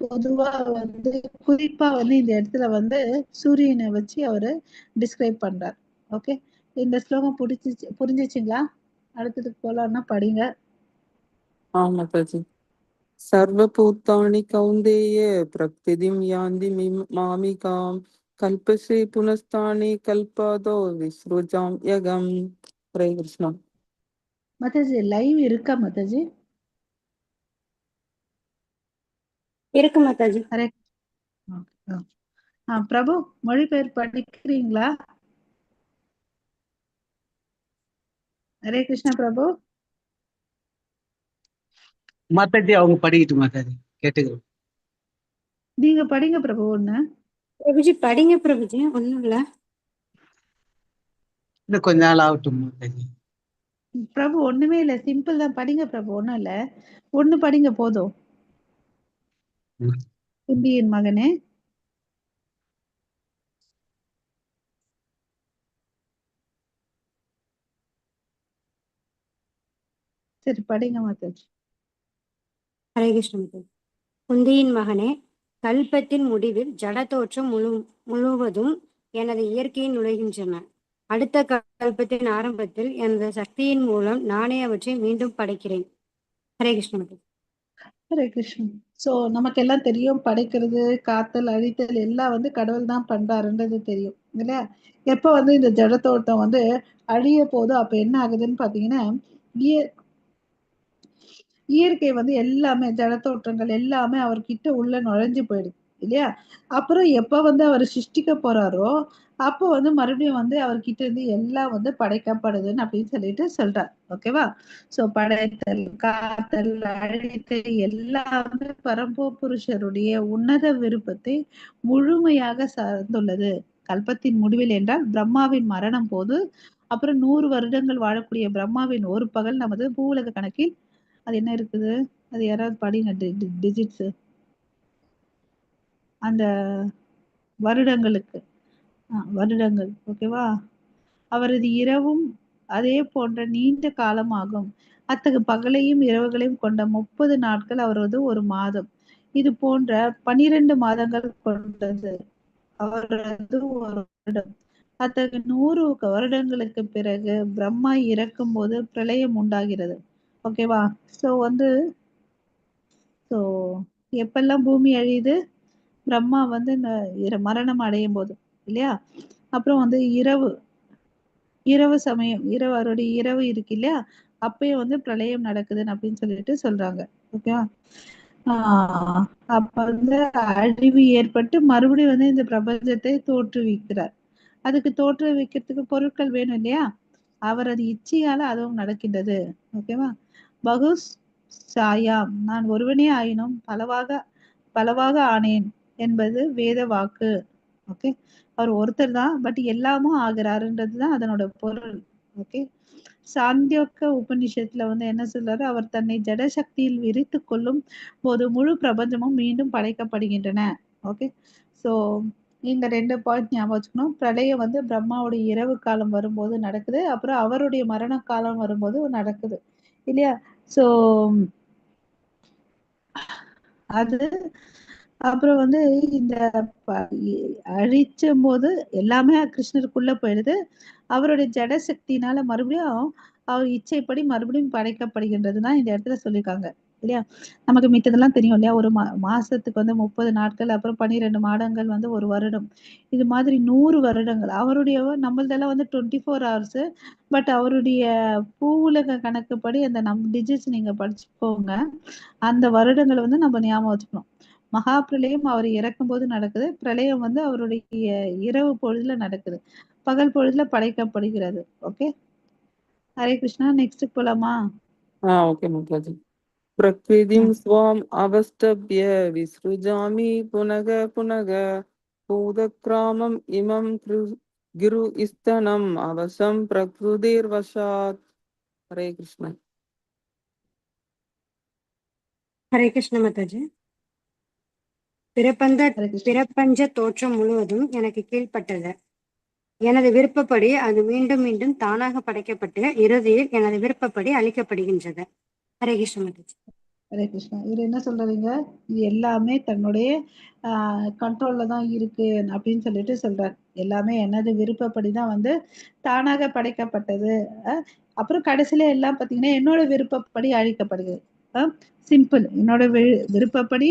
பொதுவா வந்து குறிப்பா வந்து இந்த இடத்துல வந்து சூரியனை வச்சு அவரு டிஸ்கிரைப் பண்றார். ஓகே, இந்த ஸ்லோகம் புரிஞ்சிச்சுங்களா? அடுத்ததுக்கு போலாம்னா படிங்க. மாதாஜி. சர்வபூத்தானி கௌந்தேய பிரக்திதிம் யாந்தி மாமிகாம் கல்பஸ்ரீ புனஸ்தானி கல்பாதோ விஸ்ருஜாம் யகம். ஹரே கிருஷ்ணா. மாதாஜி லைவ் இருக்கா மாதாஜி? இருக்கு மாதாஜி. ஹரே பிரபு மொழிபெயர் படிக்கிறீங்களா? ஹரே கிருஷ்ணா பிரபு. மாதாஜி அவங்க படிக்கிட்டு மாதாஜி கேட்டுக்கிறோம். நீங்க படிங்க பிரபு. ஒண்ணு பிரபுஜி படிங்க பிரபுஜி, ஒண்ணும் இல்ல. இன்னும் கொஞ்ச நாள் ஆகட்டும் மாதாஜி. பிரபு ஒண்ணுமே இல்ல, சிம்பிள் தான், படிங்க பிரபு. ஒண்ணும் இல்ல, ஒண்ணு படிங்க போதும். குந்தியின் மகனே. சரி படிங்க மாதாஜி. ஹரே கிருஷ்ண மாதாஜி. குந்தியின் மகனே, கல்பத்தின் முடிவில் ஜட தோற்றம் முழுவதும் எனது இயற்கையில் நுழைகின்றன. அடுத்த கல்பத்தின் ஆரம்பத்தில் எனது சக்தியின் மூலம் நானே அவற்றை மீண்டும் படைக்கிறேன். ஹரே கிருஷ்ண மாதாஜி. ஹரே கிருஷ்ணன். சோ நமக்கு எல்லாம் தெரியும், படைக்கிறது, காத்தல், அழித்தல் எல்லாம் வந்து கடவுள் தான் பண்றாருன்றது தெரியும் இல்லையா. எப்ப வந்து இந்த ஜடத்தோட்டம் வந்து அழிய போதோ அப்ப என்ன ஆகுதுன்னு பாத்தீங்கன்னா, இயற்கை வந்து எல்லாமே ஜடத்தோற்றங்கள் எல்லாமே அவர்கிட்ட உள்ள நுழைஞ்சு போயிடுது இல்லையா. அப்புறம் எப்ப வந்து அவர் சிருஷ்டிக்க போறாரோ அப்போ வந்து மறுபடியும் வந்து அவர்கிட்ட இருந்து எல்லாம் வந்து படைக்கப்படுதுன்னு அப்படின்னு சொல்லிட்டு சொல்றார். ஓகேவா. சோ படைத்தல், காத்தல், அழித்தல் எல்லாமே பரம்போ புருஷருடைய உன்னத விருப்பத்தை முழுமையாக சார்ந்துள்ளது. கல்பத்தின் முடிவில் என்றால் பிரம்மாவின் மரணம் போது அப்புறம் 100 வருடங்கள் வாழக்கூடிய பிரம்மாவின் ஒரு பகல் நமது பூவுலக கணக்கில் அது என்ன இருக்குது, அது யாராவது படிங்க டிஜிட்ஸ் அந்த வருடங்களுக்கு. வருடங்கள். ஓகேவா. அவரது இரவும் அதே போன்ற நீண்ட காலமாகும். அத்தகு பகலையும் இரவுகளையும் கொண்ட 30 நாட்கள் அவரது ஒரு மாதம். இது போன்ற 12 மாதங்கள் கொண்டது அவரது ஒரு வருடம். அத்தகு 100 வருடங்களுக்கு பிறகு பிரம்மா இறக்கும் போது பிரளயம் உண்டாகிறது. ஓகேவா. சோ வந்து ஸோ எப்பெல்லாம் பூமி அழியுது, பிரம்மா வந்து இந்த மரணம் அடையும் போது இல்லையா. அப்புறம் வந்து இரவு சமயம், இரவு அவருடைய இரவு இருக்கு இல்லையா, அப்பயும் வந்து பிரளயம் நடக்குதுன்னு அப்படின்னு சொல்லிட்டு சொல்றாங்க. ஓகேவா. அப்ப வந்து அழிவு ஏற்பட்டு மறுபடியும் வந்து இந்த பிரபஞ்சத்தை தோற்றுவிக்கிறார். அதுக்கு தோற்றுவிக்கிறதுக்கு பொருட்கள் வேணும் இல்லையா. அவரது இச்சையால அதுவும் நடக்கின்றது. ஓகேவா. பகுஸ் சாயாம், நான் ஒருவனே ஆயினும் பலவாக ஆனேன் என்பது வேத வாக்கு. ஓகே, அவர் ஒருத்தர் தான், பட் எல்லாமும் ஆகிறாருன்றதுதான் அதனோட பொருள். ஓகே. சாந்தியோக்க உபநிஷத்துல வந்து என்ன சொல்றாரு, அவர் தன்னை ஜட சக்தியில் விரித்து கொள்ளும் போது முழு பிரபஞ்சமும் மீண்டும் படைக்கப்படுகின்றன. ஓகே. சோ இந்த 2 பாயிண்ட் ஞாபகம் வச்சுக்கணும். பிரளயம் வந்து பிரம்மாவுடைய இரவு காலம் வரும்போது நடக்குது, அப்புறம் அவருடைய மரண காலம் வரும்போது நடக்குது இல்லையா. சோ அது அப்புறம் வந்து இந்த அழிச்சும் போது எல்லாமே கிருஷ்ணருக்குள்ள போயிடுது. அவருடைய ஜட சக்தினால மறுபடியும் அவர் இச்சைப்படி மறுபடியும் படைக்கப்படுகின்றதுன்னா இந்த இடத்துல சொல்லியிருக்காங்க இல்லையா. நமக்கு மித்ததெல்லாம் தெரியும் இல்லையா. ஒரு மாசத்துக்கு வந்து 30 நாட்கள், அப்புறம் 12 மாதங்கள் வந்து ஒரு வருடம். இது மாதிரி 100 வருடங்கள். அவருடைய நம்மளதெல்லாம் வந்து 24 ஹவர்ஸ். பட் அவருடைய பூவுலக கணக்குப்படி அந்த டிஜிட்ஸ் நீங்க படிச்சுக்கோங்க. அந்த வருடங்களை வந்து நம்ம ஞாபகம் வச்சுக்கணும். மகா பிரளயம் அவர் இறக்கும் போது நடக்குது. பிரளயம் வந்து அவருடைய இரவு பொழுதுல நடக்குது. பகல் பொழுதுல படைக்கப்படுகிறது. ஓகே. ஹரே கிருஷ்ணா. நெக்ஸ்ட் போலாமா? ஓகே மாதாஜி. प्रकृतिं स्वाम् अवष्टभ्य विसृजामि पुनः पुनः भूतग्रामम् इमं गिरुस्तनम् अवशं प्रकृतिर्वशात्. हरे कृष्ण. ஹரே கிருஷ்ண மாதாஜி. பிரபஞ்ச தோற்றம் முழுவதும் எனக்கு கீழ்ப்பட்டது. எனது விருப்பப்படி அது மீண்டும் மீண்டும் தானாக படைக்கப்பட்டு இறுதியில் எனது விருப்பப்படி அளிக்கப்படுகின்றது. ஹரே கிருஷ்ண மாதாஜி. ஹரே கிருஷ்ணா. இவர் என்ன சொல்றாருங்க, இது எல்லாமே தன்னுடைய கண்ட்ரோல்ல தான் இருக்கு அப்படின்னு சொல்லிட்டு சொல்றாரு. எல்லாமே எனது விருப்பப்படிதான் வந்து தானாக படைக்கப்பட்டது. அப்புறம் கடைசியில எல்லாம் பாத்தீங்கன்னா என்னோட விருப்பப்படி அழிக்கப்படுகிறது. சிம்பிள். என்னோட விருப்பப்படி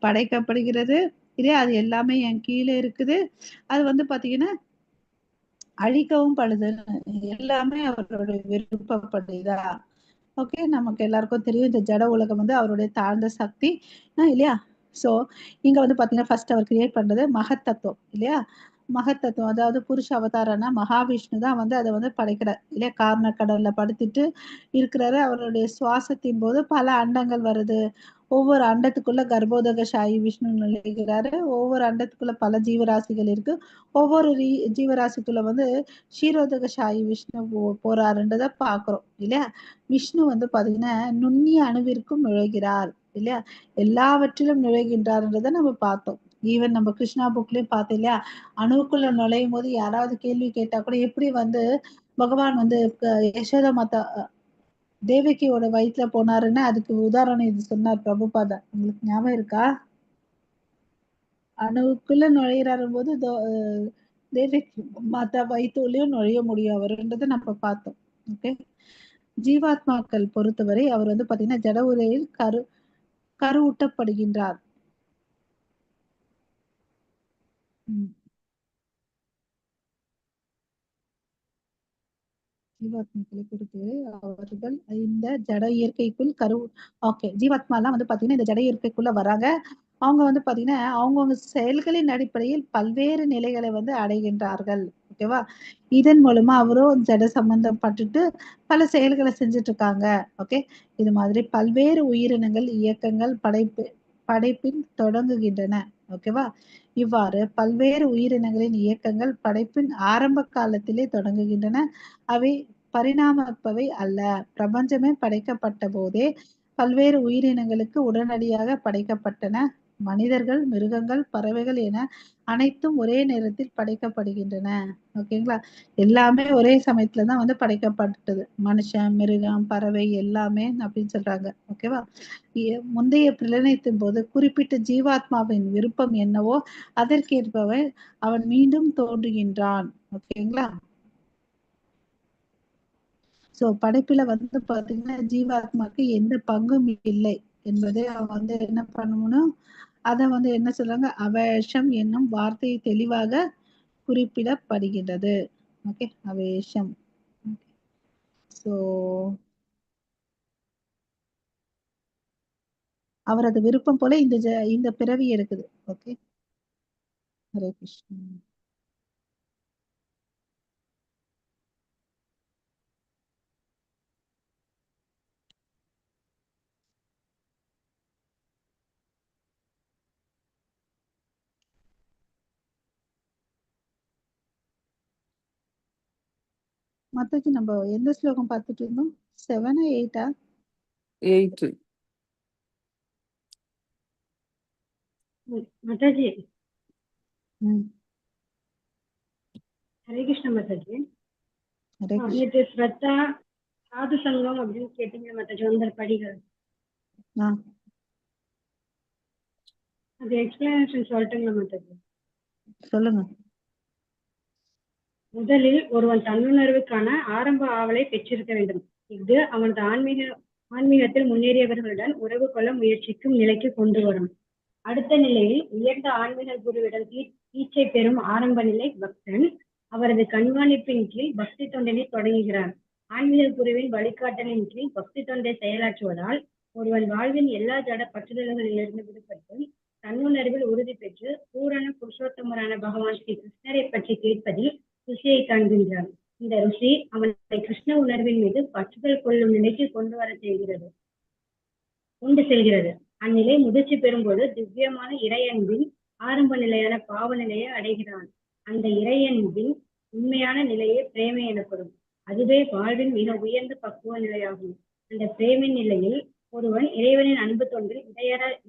படைக்கப்படுகிறது. இதே அது எல்லாமே என் கீழே இருக்குது. அது வந்து பாத்தீங்கன்னா அழிக்கவும் படுது. எல்லாமே அவரோட விருப்பப்படிதான். ஓகே, நமக்கு எல்லாருக்கும் தெரியும் இந்த ஜட உலகம் வந்து அவருடைய தாழ்ந்த சக்தி இல்லையா. ஸோ இங்க வந்து பாத்தீங்கன்னா ஃபர்ஸ்ட் அவர் கிரியேட் பண்றது மகத்தத்துவம் இல்லையா. மகத்தத்துவம் அதாவது புருஷ அவதாரம்னா மகாவிஷ்ணு தான் வந்து அதை வந்து படைக்கிறார் இல்லையா. காரண கடல்ல படுத்துட்டு இருக்கிறாரு. அவருடைய சுவாசத்தின் போது பல அண்டங்கள் வருது. ஒவ்வொரு அண்டத்துக்குள்ள கர்ப்போதக சாயி விஷ்ணு நுழைகிறாரு. ஒவ்வொரு அண்டத்துக்குள்ள பல ஜீவராசிகள் இருக்கு. ஒவ்வொரு ஜீவராசிக்குள்ள வந்து க்ஷீரோதக சாயி விஷ்ணு போறாருன்றத பாக்குறோம் இல்லையா. விஷ்ணு வந்து பாத்தீங்கன்னா நுண்ணிய அணுவிற்கும் நுழைகிறார் இல்லையா. எல்லாவற்றிலும் நுழைகின்றார்ன்றதை நம்ம பார்த்தோம். ஈவன் நம்ம கிருஷ்ணா புக்லயும் பார்த்தோம் இல்லையா. அணுவுக்குள்ள நுழையும் போது யாராவது கேள்வி கேட்டா கூட எப்படி வந்து பகவான் வந்து யசோதா மாதா தேவகியோட வயிற்றுல போனாருன்னா அதுக்கு உதாரணம் இது சொன்னார் பிரபுபாதா. உங்களுக்கு ஞாபகம் இருக்கா? அணுவுக்குள்ள நுழையிறாரு போது தேவகி மாதா வயிற்றுலயும் நுழைய முடியும் அவருன்றதை நம்ம பார்த்தோம். ஓகே, ஜீவாத்மாக்கள் பொறுத்தவரை அவர் வந்து பாத்தீங்கன்னா ஜட உரையில் கருவூட்டப்படுகின்றார். ஜீவாத்மாக்களை பொறுத்தவரை அவர்கள் இந்த ஜட இயற்கைக்குள் ஓகே, ஜீவாத்மாலாம் வந்து பாத்தீங்கன்னா இந்த ஜட இயற்கைக்குள்ள வராங்க. அவங்க வந்து பாத்தீங்கன்னா அவங்கவுங்க செயல்களின் அடிப்படையில் பல்வேறு நிலைகளை வந்து அடைகின்றார்கள். ஓகேவா. இதன் மூலமா அவரும் ஜட சம்பந்தப்பட்டுட்டு பல செயல்களை செஞ்சுட்டு இருக்காங்க. ஓகே, இது மாதிரி பல்வேறு உயிரினங்கள் இயக்கங்கள் படைப்பின் தொடங்குகின்றன. ஓகேவா. இவ்வாறு பல்வேறு உயிரினங்களின் இயக்கங்கள் படைப்பின் ஆரம்ப காலத்திலே தொடங்குகின்றன. அவை பரிணாமப்பவை அல்ல. பிரபஞ்சமே படைக்கப்பட்ட போதே பல்வேறு உயிரினங்களுக்கு உடனடியாக படைக்கப்பட்டன. மனிதர்கள், மிருகங்கள், பறவைகள் என அனைத்தும் ஒரே நேரத்தில் படைக்கப்படுகின்றன. ஓகேங்களா. எல்லாமே ஒரே சமயத்துலதான் வந்து படைக்கப்பட்டது. மனுஷன், மிருகம், பறவை எல்லாமே அப்படின்னு சொல்றாங்க. ஓகேவா. முந்தைய பிரளயத்தின் போது குறிப்பிட்ட ஜீவாத்மாவின் விருப்பம் என்னவோ அதற்கேற்பவே அவன் மீண்டும் தோன்றுகின்றான். ஓகேங்களா. சோ படைப்புல வந்து பாத்தீங்கன்னா ஜீவாத்மாக்கு எந்த பங்கும் இல்லை என்பதை அவன் வந்து என்ன பண்ணணும், அத வந்து என்ன சொல்றாங்க, அவேஷம் என்னும் வார்த்தை தெளிவாக குறிப்பிடப்படுகின்றது. ஓகே, அவேஷம். சோ அவரது விருப்பம் போல இந்த பிறவி இருக்குது. ஓகே, ஹரே கிருஷ்ணா. மத்தாச்சி நம்ம எந்த ஸ்லோகம் பார்த்துட்டு இருந்தோம்? 7 8 8. மாதாஜி ஹரே கிருஷ்ண மாதாஜி. நேற்று ஸ்ரத்தா சாது சங்கம் அப்படின்னு கேட்டீங்க மாதாஜி. 9 படிகள் அது எக்ஸ்பிளனேஷன் சொல்லட்டுங்களா மாதாஜி? சொல்லுங்க. முதலில் ஒருவன் தன்னுணர்வுக்கான ஆரம்ப ஆவலை பெற்றிருக்க வேண்டும். இது அவனது ஆன்மீகத்தில் முன்னேறியவர்களுடன் உறவு கொள்ள முயற்சிக்கும் நிலைக்கு கொண்டு வரும். அடுத்த நிலையில் உயர்ந்த ஆன்மீக குருவிடம் தீட்சை பெறும் ஆரம்ப நிலை பக்தன் அவரது கண்காணிப்பின் கீழ் பக்தி தொண்டினை தொடங்குகிறார். ஆன்மீக குருவின் வழிகாட்டலின் கீழ் பக்தி தொண்டை செயலாற்றுவதால் ஒருவன் வாழ்வின் எல்லா ஜட பற்றுதல்களிலிருந்து விடுபட்டு தன்னுணர்வில் உறுதி பெற்று பூரண புருஷோத்தமரான பகவான் ஸ்ரீ கிருஷ்ணரை பற்றி கேட்பதில் ருஷியை காண்கின்றான். இந்த ருஷி அவனை கிருஷ்ண உணர்வின் மீது பற்றுதல் கொள்ளும் நிலைக்கு கொண்டு வர செய்கிறது. கொண்டு செல்கிறது. அந்நிலை முதிர்ச்சி பெறும்போது திவ்யமான இறையன்பின் ஆரம்ப நிலையான பாவ நிலையை அடைகிறான். அந்த இறையன்பின் உண்மையான நிலையே பிரேமை எனப்படும். அதுவே வாழ்வின் மிக உயர்ந்த பக்குவ நிலையாகும். அந்த பிரேமின் நிலையில் ஒருவன் இறைவனின் அன்பு தொண்டில்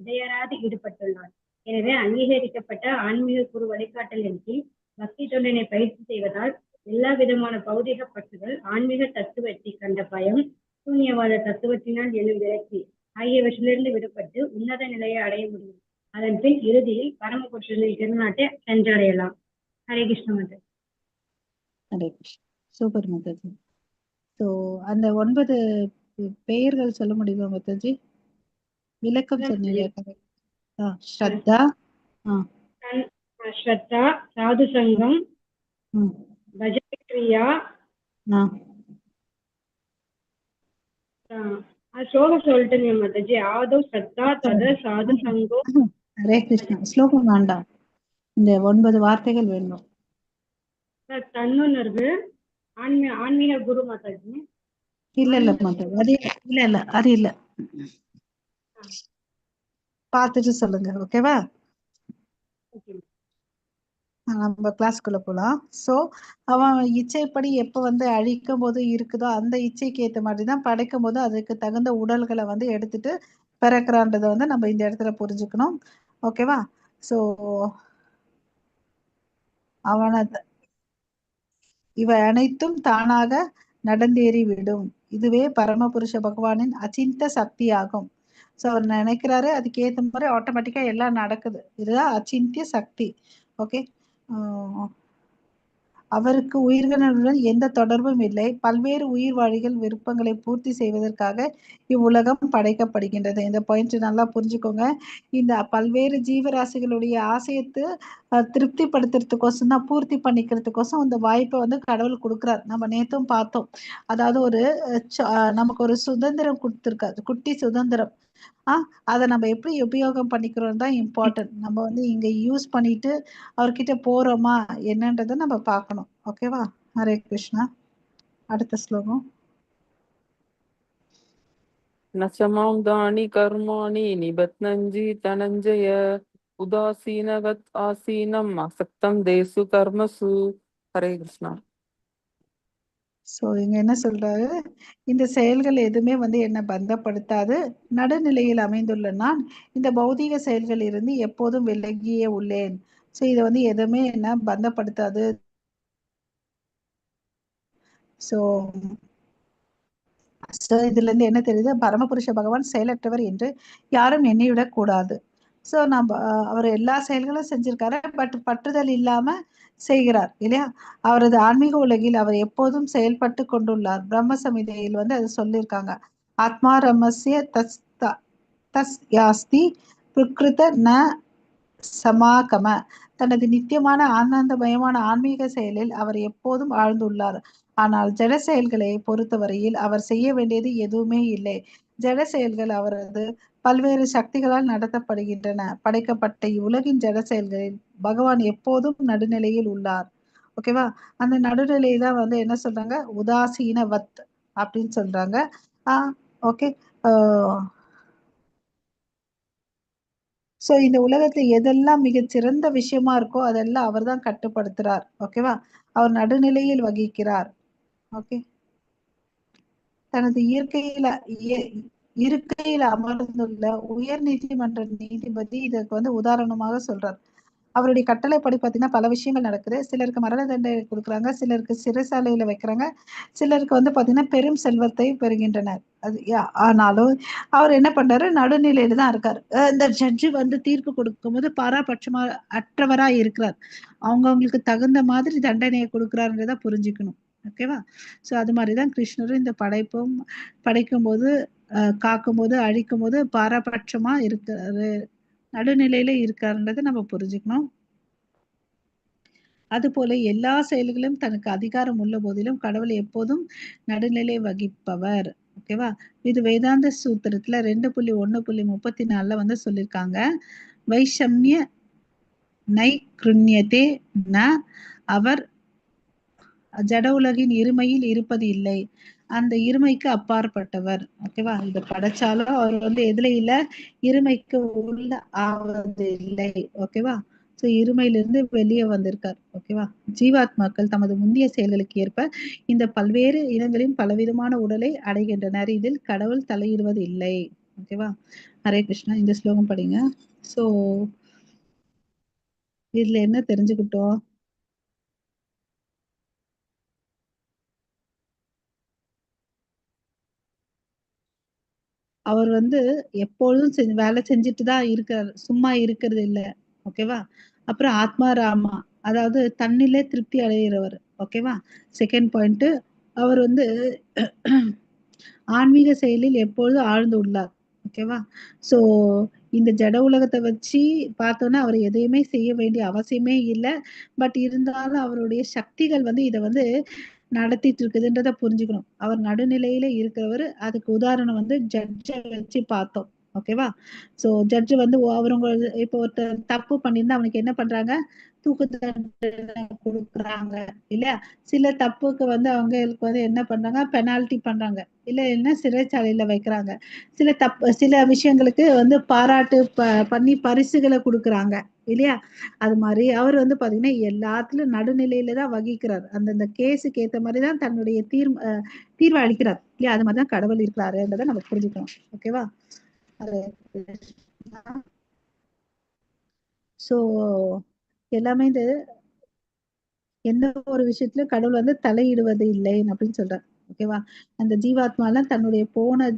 இடையறாது ஈடுபட்டுள்ளான். எனவே அங்கீகரிக்கப்பட்ட ஆன்மீக குரு வழிகாட்டலின் கீழ் பக்தி தொண்டினை பயிற்சி செய்வதால் எல்லா விதமான பௌதிக பற்றுகள், ஆன்மீக தத்துவத்தை கண்ட பயம், சூன்யவாத தத்துவத்தினால் எழும் விரக்தி ஆகியவற்றிலிருந்து விடுபட்டு உன்னத நிலையை அடைய முடியும். அதன் பின் இறுதியில் பரமபுருஷனின் திருநாட்டை சென்றடையலாம். ஹரே கிருஷ்ண மாதாஜி. ஹரே கிருஷ்ணா. சூப்பர் மாதாஜி. ஸோ அந்த 9 பெயர்கள் சொல்ல முடியுமா மாதாஜி? விளக்கம் சொன்னீங்க. ஸ்ரத்தா, ஸ்ரத்தா, சாது சங்கம், பஜன கிரியா, ஸ்லோகம் சொல்லிட்டு மாதாஜி. ஆதவ் சத்தா தத சாது சங்கம். ஹரே கிருஷ்ணா. ஸ்லோகம் வேண்டாம், இந்த 9 வார்த்தைகள் வேணும். தன்னுணர்வு ஆன்மீக குரு மாதாஜி. இல்ல மாதாஜி, அது இல்ல பார்த்துட்டு சொல்லுங்க. ஓகேவா? நம்ம கிளாஸ்க்குள்ள போலாம். சோ அவன் இச்சைப்படி எப்ப அழிக்கும் போது இருக்குதோ அந்த இச்சைக்கு ஏத்த மாதிரிதான் படைக்கும் போது அதுக்கு தகுந்த உடல்களை எடுத்துட்டு பிறக்கிறான்றத நம்ம இந்த இடத்துல புரிஞ்சுக்கணும். ஓகேவா? சோ அவனை இவை அனைத்தும் தானாக நடந்தேறி விடும். இதுவே பரமபுருஷ பகவானின் அச்சிந்த சக்தி ஆகும். சோ அவர் நினைக்கிறாரு, அதுக்கு ஏத்த மாதிரி ஆட்டோமேட்டிக்கா எல்லாம் நடக்குது. இதுதான் அச்சிந்திய சக்தி. ஓகே. அவருக்கு உயிர்களுடன் எந்த தொடர்பும் இல்லை. பல்வேறு உயிர்வாழிகள் விருப்பங்களை பூர்த்தி செய்வதற்காக இவ்வுலகம் படைக்கப்படுகின்றது. இந்த பாயிண்ட் நல்லா புரிஞ்சுக்கோங்க. இந்த பல்வேறு ஜீவராசிகளுடைய ஆசையத்தை திருப்திப்படுத்துறதுக்கோசம் தான், பூர்த்தி பண்ணிக்கிறதுக்கோசம் இந்த வாய்ப்பை கடவுள் கொடுக்குறார். நம்ம நேத்தும் பார்த்தோம். அதாவது ஒரு நமக்கு ஒரு சுதந்திரம் கொடுத்துருக்காரு, குட்டி சுதந்திரம். அதை நம்ம எப்படி உபயோகம் பண்ணிக்கிறோம் தான் இம்பார்ட்டன்ட். நம்ம இங்க யூஸ் பண்ணிட்டு அவர்கிட்ட போறோமா என்னன்றதை நம்ம பார்க்கணும். ஓகேவா? ஹரே கிருஷ்ணா. அடுத்த ஸ்லோகம். நசமாம்தானி கர்மாணி நிபத்னஞ்சி தனஞ்சய உதாசீனவத் ஆசீனம் அசக்தம் தேசு கர்மசு. ஹரே கிருஷ்ணா. சோ இங்க என்ன சொல்றாரு? இந்த செயல்கள் எதுவுமே என்ன பந்தப்படுத்தாது. நடுநிலையில் அமைந்துள்ள நான் இந்த பௌதீக செயல்கள் இருந்து எப்போதும் விலகியே உள்ளேன். சோ இதை எதுவுமே என்ன பந்தப்படுத்தாது. சோ இதுல இருந்து என்ன தெரியுது? பரமபுருஷ பகவான் செயலற்றவர் என்று யாரும் எண்ணிவிடக் கூடாது. சோ நம்ம அவர் எல்லா செயல்களும் செஞ்சிருக்காரு, பட் பற்றுதல் இல்லாம செய்கிறார் இல்லையா? அவரது ஆன்மீக உலகில் அவர் எப்போதும் செயல்பட்டு கொண்டுள்ளார். பிரம்ம சமிதையில் அது சொல்லியிருக்காங்க. ஆத்மா ரமசிய தஸ் யாஸ்தி பிரகிருத ந சமாகம. தனது நித்தியமான ஆனந்தமயமான ஆன்மீக செயலில் அவர் எப்போதும் ஆழ்ந்துள்ளார். ஆனால் ஜட செயல்களை பொறுத்தவரையில் அவர் செய்ய வேண்டியது எதுவுமே இல்லை. ஜட செயல்கள் அவரது பல்வேறு சக்திகளால் நடத்தப்படுகின்றன. படைக்கப்பட்ட இவ்வுலகின் ஜட செயல்களில் பகவான் எப்போதும் நடுநிலையில் உள்ளார். ஓகேவா? அந்த நடுநிலை தான் என்ன சொல்றாங்க? உதாசீனவத் அப்படின்னு சொல்றாங்க. ஓகே. சோ இந்த உலகத்துல எதெல்லாம் மிகச்சிறந்த விஷயமா இருக்கோ அதெல்லாம் அவர் தான் கட்டுப்படுத்துறார். ஓகேவா? அவர் நடுநிலையில் வகிக்கிறார். ஓகே. தனது இருக்கையில் அமர்ந்துள்ள உயர் நீதிமன்ற நீதிபதி இதற்கு உதாரணமாக சொல்றார். அவருடைய கட்டளைப்படி பார்த்தீங்கன்னா பல விஷயங்கள் நடக்குது. சிலருக்கு மரண தண்டனை கொடுக்குறாங்க, சிலருக்கு சிறைசாலையில வைக்கிறாங்க, சிலருக்கு பார்த்தீங்கன்னா பெரும் செல்வத்தை பெறுகின்றனர். அது ஆனாலும் அவர் என்ன பண்றாரு? நடுநிலையில தான் இருக்காரு. இந்த ஜட்ஜு தீர்ப்பு கொடுக்கும்போது பாராபட்சமா அற்றவரா இருக்கிறார். அவங்களுக்கு தகுந்த மாதிரி தண்டனையை கொடுக்குறாருன்றத புரிஞ்சுக்கணும். ஓகேவா? சோ அது மாதிரிதான் கிருஷ்ணரும் இந்த படைக்கும் போது காக்கும் போது அழிக்கும் போது பாரபட்சமா இருக்காரு, நடுநிலையில இருக்காருன்றதை நம்ம புரிஞ்சுக்கணும். அதுபோல எல்லா செயல்களும் தனக்கு அதிகாரம் உள்ள போதிலும் கடவுள் எப்போதும் நடுநிலை வகிப்பவர். ஓகேவா? இது வேதாந்த சூத்திரத்துல 2.1.34 சொல்லியிருக்காங்க. வைஷமிய நைக்ருண்யத்தே ந, அவர் ஜட உலகின் இருமையில் இருப்பது இல்லை. அந்த இருமைக்கு அப்பாற்பட்டவர். ஓகேவா? இத படைச்சாலும் அவர் வந்து எதுல இல்ல, இருமைக்கு உள்ள ஆவது இல்லை. ஓகேவா? சோ இருமையிலிருந்து வெளியே வந்திருக்கார். ஓகேவா? ஜீவாத்மாக்கள் தமது முந்தைய செயல்களுக்கு ஏற்ப இந்த பல்வேறு இனங்களின் பலவிதமான உடலை அடைகின்றனர். இதில் கடவுள் தலையிடுவது இல்லை. ஓகேவா? ஹரே கிருஷ்ணா. இந்த ஸ்லோகம் படிங்க. சோ இதுல என்ன தெரிஞ்சுக்கிட்டோம்? அவர் வந்து எப்பொழுதும் வேலை செஞ்சுட்டு தான் இருக்காரு, சும்மா இருக்கிறது இல்ல. ஓகேவா? அப்புறம் ஆத்மா ராமா, அதாவது தன்னிலே திருப்தி அடைகிறவர். ஓகேவா? செகண்ட் பாயிண்ட், அவர் வந்து ஆன்மீக செயலில் எப்பொழுதும் ஆழ்ந்து உள்ளார். ஓகேவா? சோ இந்த ஜட உலகத்தை வச்சு பார்த்தோன்னா அவர் எதையுமே செய்ய வேண்டிய அவசியமே இல்லை. பட் இருந்தாலும் அவருடைய சக்திகள் வந்து இதை வந்து நடத்திட்டு இருக்குதுன்றத புரிஞ்சுக்கணும். அவர் நடுநிலையில இருக்கிறவர். அதுக்கு உதாரணம் வந்து ஜட்ஜை வச்சு பார்த்தோம். ஓகேவா? சோ ஜட்ஜ் வந்து அவருங்க இப்போ ஒருத்தர் தப்பு பண்ணியிருந்தா அவனுக்கு என்ன பண்றாங்க, தூக்கு தண்டனை கொடுக்குறாங்க இல்லையா? சில தப்புக்கு வந்து அவங்களுக்கு வந்து என்ன பண்றாங்க, பெனால்டி பண்றாங்க, இல்லைன்னா சிறைச்சாலையில வைக்கிறாங்க. சில விஷயங்களுக்கு வந்து பாராட்டு பண்ணி பரிசுகளை கொடுக்குறாங்க இல்லையா? அது மாதிரி அவர் வந்து பாத்தீங்கன்னா எல்லாத்துலயும் நடுநிலையில தான் வகிக்கிறார். அந்தந்த கேஸுக்கு ஏத்த மாதிரிதான் தன்னுடைய தீர்வு அளிக்கிறார் இல்லையா? அது மாதிரிதான் கடவுள் இருக்கிறாருன்றதை நம்ம புரிஞ்சுக்கணும். ஓகேவா? சோ எல்லாமே இந்த எந்த ஒரு விஷயத்திலும் கடவுள் வந்து தலையிடுவது இல்லை அப்படின்னு சொல்றார். ஓகேவா? அந்த ஜீவாத்மாலாம் தன்னுடைய போன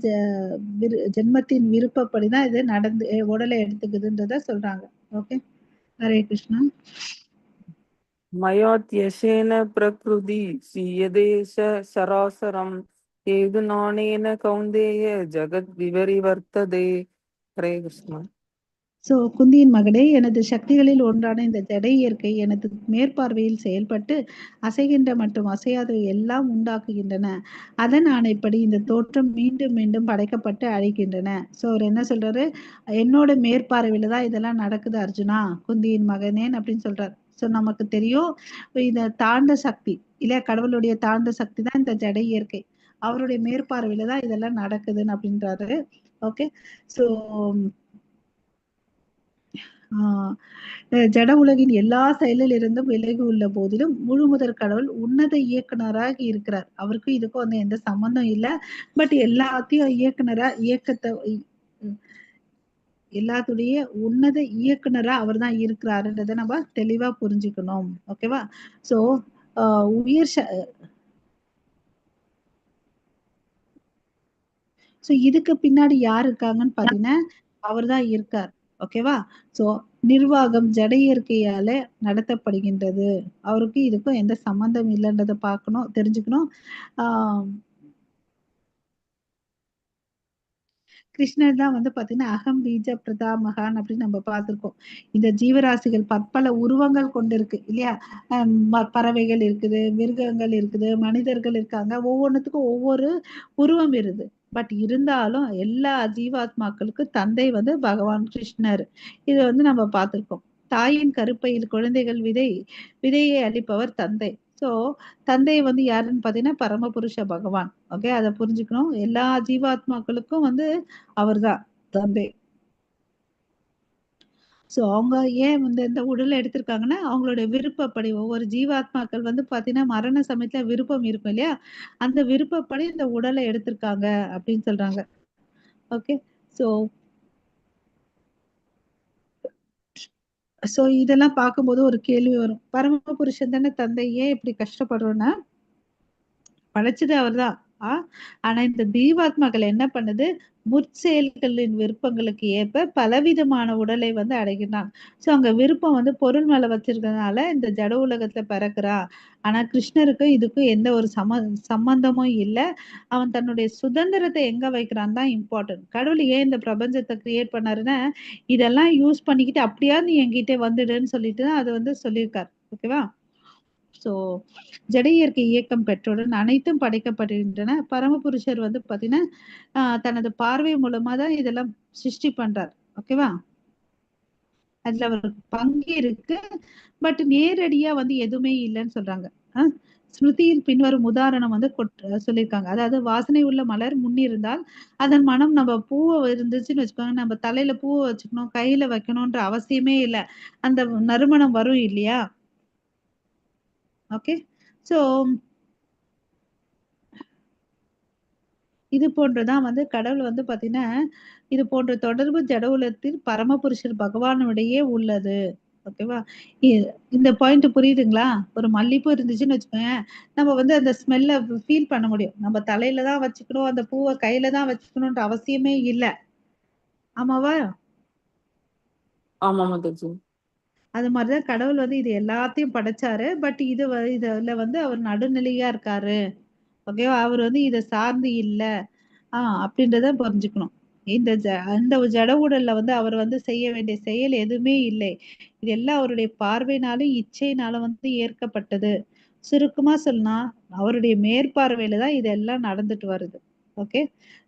ஜென்மத்தின் விருப்பப்படிதான் இது நடந்து உடலை எடுத்துக்குதுன்றத சொல்றாங்க. ஓகே, ஹரே கிருஷ்ணா. மயாத்யசேன பிரகிருதி சீயதேச சராசரம் ஏது நானேன கௌந்தேய ஜகத் விவரிவர்த்ததே. ஹரே கிருஷ்ணா. சோ குந்தியின் மகளே, எனது சக்திகளில் ஒன்றான இந்த ஜடை இயற்கை எனது மேற்பார்வையில் செயல்பட்டு அசைகின்ற மற்றும் அசையாதவை எல்லாம் உண்டாக்குகின்றன. அதன் ஆணைப்படி இந்த தோற்றம் மீண்டும் மீண்டும் படைக்கப்பட்டு அழிக்கின்றன. சோ அவர் என்ன சொல்றாரு, என்னோட மேற்பார்வையில தான் இதெல்லாம் நடக்குது அர்ஜுனா, குந்தியின் மகனேன் அப்படின்னு சொல்றாரு. சோ நமக்கு தெரியும் இத தாழ்ந்த சக்தி இல்லையா, கடவுளுடைய தாழ்ந்த சக்தி தான் இந்த ஜடை இயற்கை. அவருடைய மேற்பார்வையில தான் இதெல்லாம் நடக்குதுன்னு அப்படின்றாரு. ஓகே, சோ ஜட உலகின் எல்லா செயலில் இருந்தும் விலகி உள்ள போதிலும் முழு முதற் கடவுள் உன்னத இயக்குனராக இருக்கிறார். அவருக்கும் இதுக்கும் வந்து எந்த சம்பந்தம் இல்லை. பட் எல்லாத்தையும் எல்லாத்துடைய உன்னத இயக்குனரா அவர் தான் இருக்கிறாருன்றதை நம்ம தெளிவா புரிஞ்சுக்கணும். ஓகேவா? சோ உயிர் சோ இதுக்கு பின்னாடி யார் இருக்காங்கன்னு பாத்தீங்கன்னா அவர் தான் இருக்கார். ஓகேவா? சோ நிர்வாகம் ஜட இயற்கையால நடத்தப்படுகின்றது. அவருக்கு இதுக்கும் எந்த சம்பந்தம் இல்லைன்றதை பார்க்கணும், தெரிஞ்சுக்கணும். கிருஷ்ணர் தான் வந்து பாத்தீங்கன்னா அகம் பீஜ பிரதாமகான் அப்படின்னு நம்ம பார்த்திருக்கோம். இந்த ஜீவராசிகள் பற்பல உருவங்கள் கொண்டு இருக்கு இல்லையா? பறவைகள் இருக்குது, மிருகங்கள் இருக்குது, மனிதர்கள் இருக்காங்க. ஒவ்வொன்றுத்துக்கும் ஒவ்வொரு உருவம் இருக்குது. பட் இருந்தாலும் எல்லா ஜீவாத்மாக்களுக்கும் தந்தை வந்து பகவான் கிருஷ்ணர். இது வந்து நம்ம பார்த்திருக்கோம். தாயின் கருப்பையில் குழந்தைகள் விதையை அளிப்பவர் தந்தை. சோ தந்தை வந்து யாருன்னு பாத்தீங்கன்னா பரமபுருஷ பகவான். ஓகே, அதை புரிஞ்சுக்கணும். எல்லா ஜீவாத்மாக்களுக்கும் வந்து அவர்தான் தந்தை. சோ அவங்க ஏன் வந்து இந்த உடலை எடுத்திருக்காங்கன்னா அவங்களோட விருப்பப்படி. ஒவ்வொரு ஜீவாத்மாக்கள் வந்து பாத்தீங்கன்னா மரண சமயத்துல விருப்பம் இருக்கும் இல்லையா, அந்த விருப்பப்படி இந்த உடலை எடுத்திருக்காங்க அப்படின்னு சொல்றாங்க. ஓகே, சோ சோ இதெல்லாம் பார்க்கும்போது ஒரு கேள்வி வரும், பரமபுருஷன் தானே தந்தை, ஏன் இப்படி கஷ்டப்படுறோம்னா படைச்சது அவர்தான். ஆனா இந்த ஜீவாத்மாக்கள் என்ன பண்ணுது, முற்செயல்களின் விருப்பங்களுக்கு ஏற்ப பலவிதமான உடலை வந்து அடைகிறான். சோ அங்க விருப்பம் வந்து பொருள் மேல வச்சிருக்கிறதுனால இந்த ஜட உலகத்துல பிறக்கிறா. ஆனா கிருஷ்ணருக்கும் இதுக்கும் எந்த ஒரு சம்பந்தமும் இல்லை. அவன் தன்னுடைய சுதந்திரத்தை எங்க வைக்கிறான் தான் இம்பார்ட்டன்ட். கடவுள் ஏன் இந்த பிரபஞ்சத்தை கிரியேட் பண்ணாருன்னா இதெல்லாம் யூஸ் பண்ணிக்கிட்டு அப்படியா நீ என்கிட்ட வந்துடுன்னு சொல்லிட்டு தான் அது வந்து சொல்லியிருக்காரு. ஓகேவா? சோ ஜட இயற்கை இயக்கம் பெற்றவுடன் அனைத்தும் படைக்கப்படுகின்றன. பரமபுருஷர் வந்து பாத்தீங்கன்னா தனது பார்வை மூலமா தான் இதெல்லாம் சிருஷ்டி பண்றார். ஓகேவா? அதுல அவருக்கு பங்கு இருக்கு. பட் நேரடியா வந்து எதுவுமே இல்லைன்னு சொல்றாங்க. ஸ்மிருதியில் பின்வரும் உதாரணம் வந்து சொல்லியிருக்காங்க. அதாவது வாசனை உள்ள மலர் முன்னிருந்தால் அதன் மனம் நம்ம பூவை இருந்துச்சுன்னு வச்சுக்கோங்க, நம்ம தலையில பூவை வச்சுக்கணும், கையில வைக்கணும்ன்ற அவசியமே இல்லை. அந்த நறுமணம் வரும் இல்லையா? ஓகே. ஸோ இது போன்றுதான் வந்து கடவுள் வந்து பாத்தீங்கன்னா, இது போன்ற தொடர்பு ஜடவுலத்தில் பரமபுருஷர் பகவானுடையே உள்ளது. ஓகேவா? இந்த பாயிண்ட் புரியுதுங்களா? ஒரு மல்லிப்பூ இருந்துச்சுன்னு வச்சுக்கோங்க, நம்ம வந்து அந்த ஸ்மெல்ல ஃபீல் பண்ண முடியும். நம்ம தலையில தான் வச்சுக்கணும், அந்த பூவை கையில தான் வச்சுக்கணும்ன்ற அவசியமே இல்ல. ஆமாவா? ஆமா மாதாஜி. அது மாதிரிதான் கடவுள் வந்து இது எல்லாத்தையும் படைச்சாரு. பட் இதுல வந்து அவர் நடுநிலையா இருக்காரு. ஓகேவா? அவர் வந்து இதை சார்ந்து இல்ல அப்படின்றத புரிஞ்சுக்கணும். அந்த ஜட உடல்ல வந்து அவர் வந்து செய்ய வேண்டிய செயல் எதுவுமே இல்லை. இது எல்லாம் அவருடைய பார்வையினாலும் இச்சையினாலும் வந்து ஏற்கப்பட்டது. சுருக்கமா சொன்னா அவருடைய மேற்பார்வையில தான் இதெல்லாம் நடந்துட்டு வருது. ஓகே.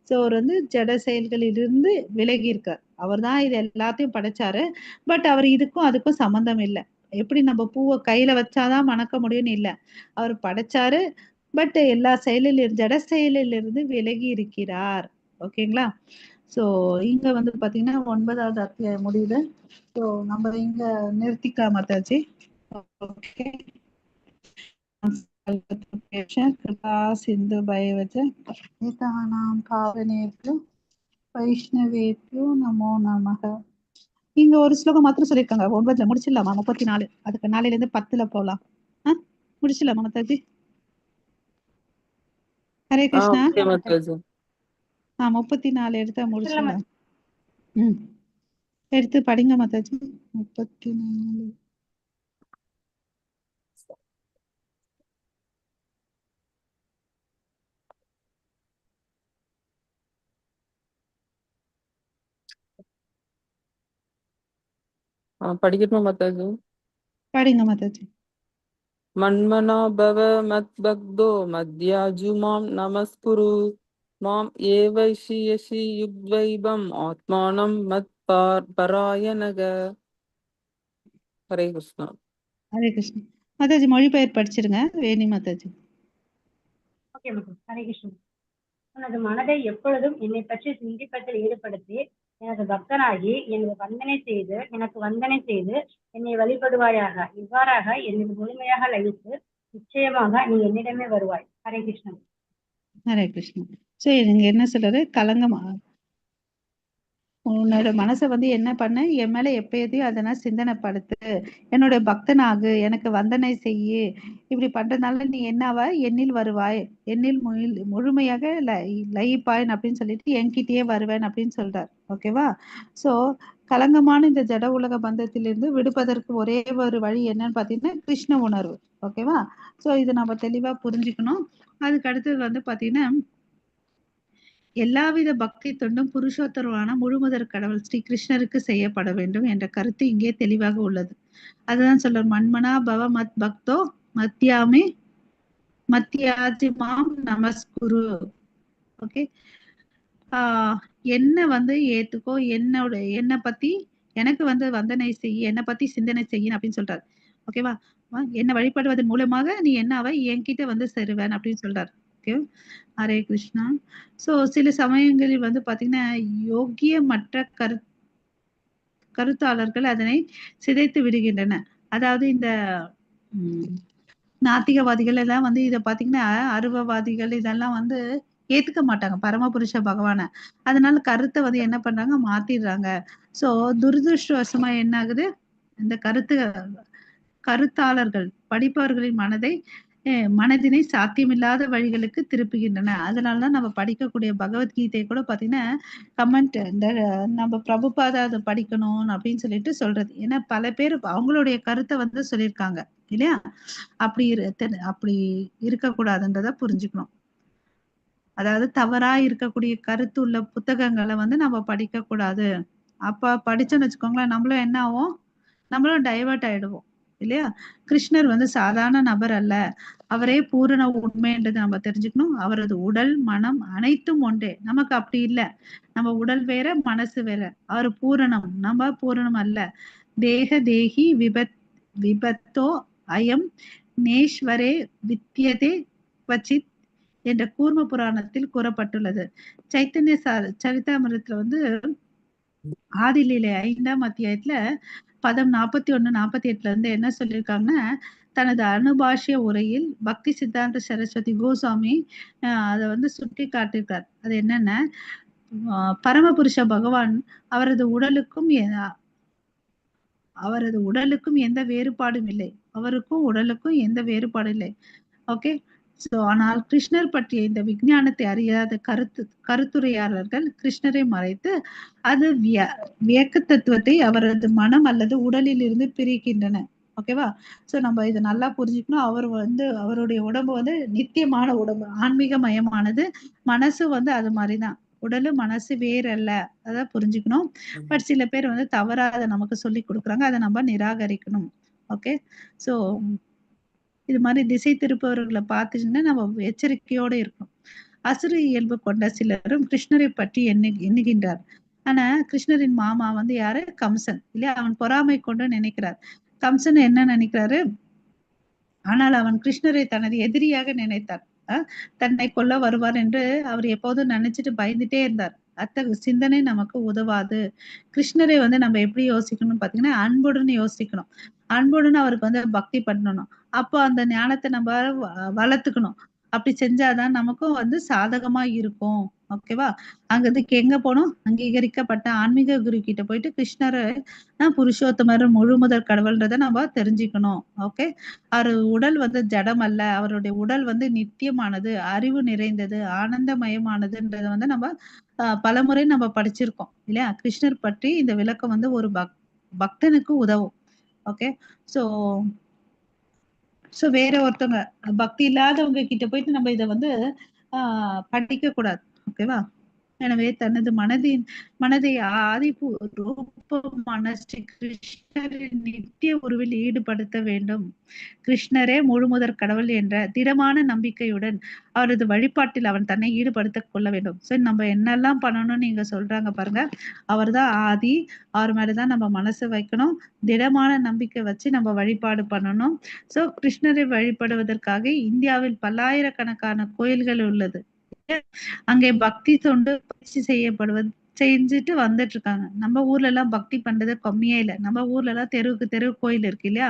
ஸோ அவர் வந்து ஜட செயல்களிலிருந்து விலகி இருக்கார். அவர் தான் இது எல்லாத்தையும் படைச்சாரு. பட் அவர் இதுக்கும் அதுக்கும் சம்பந்தம் இல்லை. எப்படி நம்ம பூவை கையில வச்சாதான் மணக்க முடியும்னு இல்லை. அவர் படைச்சாரு. பட் எல்லா ஜட செயலிலிருந்து விலகி இருக்கிறார். ஓகேங்களா? ஸோ இங்க வந்து பாத்தீங்கன்னா 9வது அத்தியாயம் முடியுது. ஸோ நம்ம இங்க நிறுத்திக்கலாம் மாதாஜி. ஓகே. கிருபா சிந்து பயவஜ பண்டிதானாம் பாவனேப்யோ வைஷ்ணவேப்யோ நமோ நமக. இங்க ஒரு ஸ்லோகம் மாத்திரம் சொல்லியிருக்காங்க. 9ல முடிச்சிடலாமா? 34. அதுக்கு நாளையில இருந்து 10ல போலாம். முடிச்சிடலாமா மாதாஜி? ஹரே கிருஷ்ணா. ஓகே மாதாஜி. 34 எடுத்தா முடிச்சிடலாம். எடுத்து படிங்க மாதாஜி. 34. படிக்கட்டுமா மாதாஜி? படிங்க மாதாஜி. மன்மனா பவ மத்பக்தோ மத்யாஜுமாம் நமஸ்குரு மாம் ஏவைஷி யுக்வைபம் ஆத்மானம் மத் பராயணக. ஹரே கிருஷ்ணா. ஹரே கிருஷ்ணா. மாதாஜி மொழிபெயர் படிச்சிருங்க வேணி மாதாஜி. Okay madam. ஹரே கிருஷ்ணன். உனது மனதை எப்பொழுதும் என்னை பற்றி சிந்திப்பதில் ஈடுபடுத்தி எனது பக்தனாகி எனக்கு வந்தனை செய்து என்னை வழிபடுவாயாக. இவ்வாறாக என்னை முழுமையாக லயித்து நிச்சயமாக நீ என்னிடமே வருவாய். ஹரே கிருஷ்ணன். ஹரே கிருஷ்ணா. சரி, நீங்க என்ன சொல்றாரு? கலங்கமா உன்னோட மனசை வந்து என்ன பண்ண, என் மேல எப்பயதையும் அதனால் சிந்தனைப்படுத்து, என்னோட பக்தனாகு, எனக்கு வந்தனை செய்யு. இப்படி பண்றதுனால நீ என்னவா என்னில் வருவாய், என்னில் முழுமையாக லயிப்பாய் அப்படின்னு சொல்லிட்டு என்கிட்டயே வருவேன் அப்படின்னு சொல்றார். ஓகேவா? ஸோ கலங்கமான இந்த ஜட உலக பந்தத்திலிருந்து விடுப்பதற்கு ஒரே ஒரு வழி என்னன்னு பார்த்தீங்கன்னா கிருஷ்ண உணர்வு. ஓகேவா? ஸோ இதை நம்ம தெளிவா புரிஞ்சுக்கணும். அதுக்கு அடுத்தது வந்து பார்த்தீங்கன்னா எல்லாவித பக்தி தொண்டும் புருஷோத்தரமான முழுமுதற் கடவுள் ஸ்ரீ கிருஷ்ணருக்கு செய்யப்பட வேண்டும் என்ற கருத்து இங்கே தெளிவாக உள்ளது. அதுதான் சொல்ற மன்மனா பவ மத் பக்தோ மத்தியாமே மத்தியாஜிமாம் நமஸ்குரு. ஓகே. என்ன வந்து ஏத்துக்கோ, என்னை பத்தி எனக்கு வந்து வந்தனை செய்ய, என்னை பத்தி சிந்தனை செய்யணும் அப்படின்னு சொல்றாரு. ஓகேவா? என்னை வழிபடுவதன் மூலமாக நீ என்னவ என்கிட்ட வந்து சேருவேன் அப்படின்னு சொல்றாரு. ஓகே. ஹரே கிருஷ்ணா. ஸோ சில சமயங்களில் வந்து பாத்தீங்கன்னா யோக்கியமற்ற கருத்தாளர்கள் அதனை சிதைத்து விடுகின்றன. அதாவது இந்த நாத்திகவாதிகள் எல்லாம் வந்து இதை பாத்தீங்கன்னா அருவவாதிகள் இதெல்லாம் வந்து ஏத்துக்க மாட்டாங்க பரமபுருஷ பகவான. அதனால கருத்தை வந்து என்ன பண்றாங்க, மாத்திடுறாங்க. ஸோ துரதிருஷ்டவசமா என்ன ஆகுது, இந்த கருத்தாளர்கள் படிப்பவர்களின் மனதினை சாத்தியமில்லாத வழிகளுக்கு திருப்புகின்றன. அதனாலதான் நம்ம படிக்கக்கூடிய பகவத்கீதை கூட பாத்தீங்கன்னா கமெண்ட் இந்த நம்ம பிரபுபாதா அதை படிக்கணும் அப்படின்னு சொல்லிட்டு சொல்றது. ஏன்னா பல பேர் அவங்களுடைய கருத்தை வந்து சொல்லியிருக்காங்க இல்லையா? அப்படி இருக்கக்கூடாதுன்றத புரிஞ்சுக்கணும். அதாவது தவறா இருக்கக்கூடிய கருத்து உள்ள புத்தகங்களை வந்து நம்ம படிக்க கூடாது. அப்ப படிச்சோன்னு வச்சுக்கோங்களேன், நம்மளும் என்ன ஆகும், நம்மளும் டைவர்ட் ஆயிடுவோம் இல்லையா? கிருஷ்ணர் வந்து சாதாரண நபர் அல்ல, அவரே பூரண உண்மைன்றது நம்ம தெரிஞ்சுக்கணும். அவரது உடல் மனம் அனைத்தும் ஒன்றே. நமக்கு அப்படி இல்லை. நம்ம உடல் வேற மனசு வேற. அவர் பூரணம், நம்ம பூரணம் அல்ல. தேக தேகி விபத்தோ அயம் நேஸ்வரே வித்தியதே வச்சித் என்ற கூர்ம புராணத்தில் கூறப்பட்டுள்ளது. சைத்தன்ய சரிதாமிரத்துல வந்து ஆதிலீலை 5ஆம் அத்தியாயத்துல பதம் 41, 48 இருந்து என்ன சொல்லியிருக்காங்கன்னா, தனது அனுபாஷ்ய உரையில் பக்தி சித்தாந்த சரஸ்வதி கோசாமி அதை வந்து சுட்டி காட்டியிருக்கார். அது என்னன்னா, பரமபுருஷ பகவான் அவரது உடலுக்கும் எந்த வேறுபாடும் இல்லை, அவருக்கும் உடலுக்கும் எந்த வேறுபாடும் இல்லை. ஓகே. ஆனால் கிருஷ்ணர் பற்றிய இந்த விஞ்ஞானத்தை அறியாத கருத்துரையாளர்கள் கிருஷ்ணரை மறைத்து அது வியக்க தத்துவத்தை அவரது மனம் அல்லது உடலில் இருந்து பிரிக்கின்றன. ஓகேவா? சோ நம்ம இதை நல்லா புரிஞ்சுக்கணும். அவர் வந்து அவருடைய உடம்பு வந்து நித்தியமான உடம்பு, ஆன்மீக மயமானது. மனசு வந்து அது மாதிரிதான், உடலு மனசு வேறல்ல, அதான் புரிஞ்சுக்கணும். பட் சில பேர் வந்து தவறாத நமக்கு சொல்லி கொடுக்குறாங்க, அதை நம்ம நிராகரிக்கணும். ஓகே. சோ இது மாதிரி திசை திருப்பவர்களை பார்த்துச்சுன்னா நம்ம எச்சரிக்கையோடு இருக்கும். அசுர இயல்பு கொண்ட சிலரும் கிருஷ்ணரை பற்றி எண்ணுகின்றார். ஆனா கிருஷ்ணரின் மாமா வந்து யாரு? கம்சன் இல்லையா? அவன் பொறாமை கொண்டு நினைக்கிறார். கம்சன் என்ன நினைக்கிறாரு? ஆனால் அவன் கிருஷ்ணரை தனது எதிரியாக நினைத்தார். தன்னை கொல்ல வருவார் என்று அவர் எப்போதும் நினைச்சிட்டு பயந்துட்டே இருந்தார். அத்தகைய சிந்தனை நமக்கு உதவாது. கிருஷ்ணரை வந்து நம்ம எப்படி யோசிக்கணும் பாத்தீங்கன்னா, அன்புடன் யோசிக்கணும். அன்புடன் அவருக்கு வந்து பக்தி பண்ணணும். அப்போ அந்த ஞானத்தை நம்ம வளர்த்துக்கணும். அப்படி செஞ்சாதான் நமக்கும் வந்து சாதகமா இருக்கும். ஓகேவா? அங்கதுக்கு எங்க போனோம்? அங்கீகரிக்கப்பட்ட ஆன்மீக குரு கிட்ட போயிட்டு கிருஷ்ணரை புருஷோத்தமர் முழுமுதற் கடவுள்ன்றதை நம்ம தெரிஞ்சுக்கணும். ஓகே. அவர் உடல் வந்து ஜடம் அல்ல, அவருடைய உடல் வந்து நித்தியமானது, அறிவு நிறைந்தது, ஆனந்தமயமானதுன்றத வந்து நம்ம பலமுறை நம்ம படிச்சிருக்கோம் இல்லையா? கிருஷ்ணர் பற்றி இந்த விளக்கம் வந்து ஒரு பக்தனுக்கு உதவும். ஓகே. சோ வேற ஒருத்தவங்க பக்தி இல்லாதவங்க கிட்ட போயிட்டு நம்ம இதை வந்து படிக்க கூடாது. ஓகேவா? எனவே தனது மனதை ரூபமான ஸ்ரீ கிருஷ்ணரின் நித்திய உருவில் ஈடுபடுத்த வேண்டும். கிருஷ்ணரே முழுமுதற் கடவுள் என்ற திடமான நம்பிக்கையுடன் அவரது வழிபாட்டில் அவன் தன்னை ஈடுபடுத்த கொள்ள வேண்டும். சோ நம்ம என்னெல்லாம் பண்ணணும்னு நீங்க சொல்றாங்க பாருங்க. அவர் தான் ஆதி, அவர் மேலதான் நம்ம மனசை வைக்கணும், திடமான நம்பிக்கை வச்சு நம்ம வழிபாடு பண்ணணும். சோ கிருஷ்ணரை வழிபடுவதற்காக இந்தியாவில் பல்லாயிரக்கணக்கான கோயில்கள் உள்ளது. அங்கே பக்தி தொண்டு பயிற்சி செஞ்சுட்டு வந்துட்டு இருக்காங்க. நம்ம ஊர்ல எல்லாம் பக்தி பண்றது கம்மியே இல்லை. நம்ம ஊர்ல எல்லாம் தெருவுக்கு தெரு கோயில் இருக்கு இல்லையா?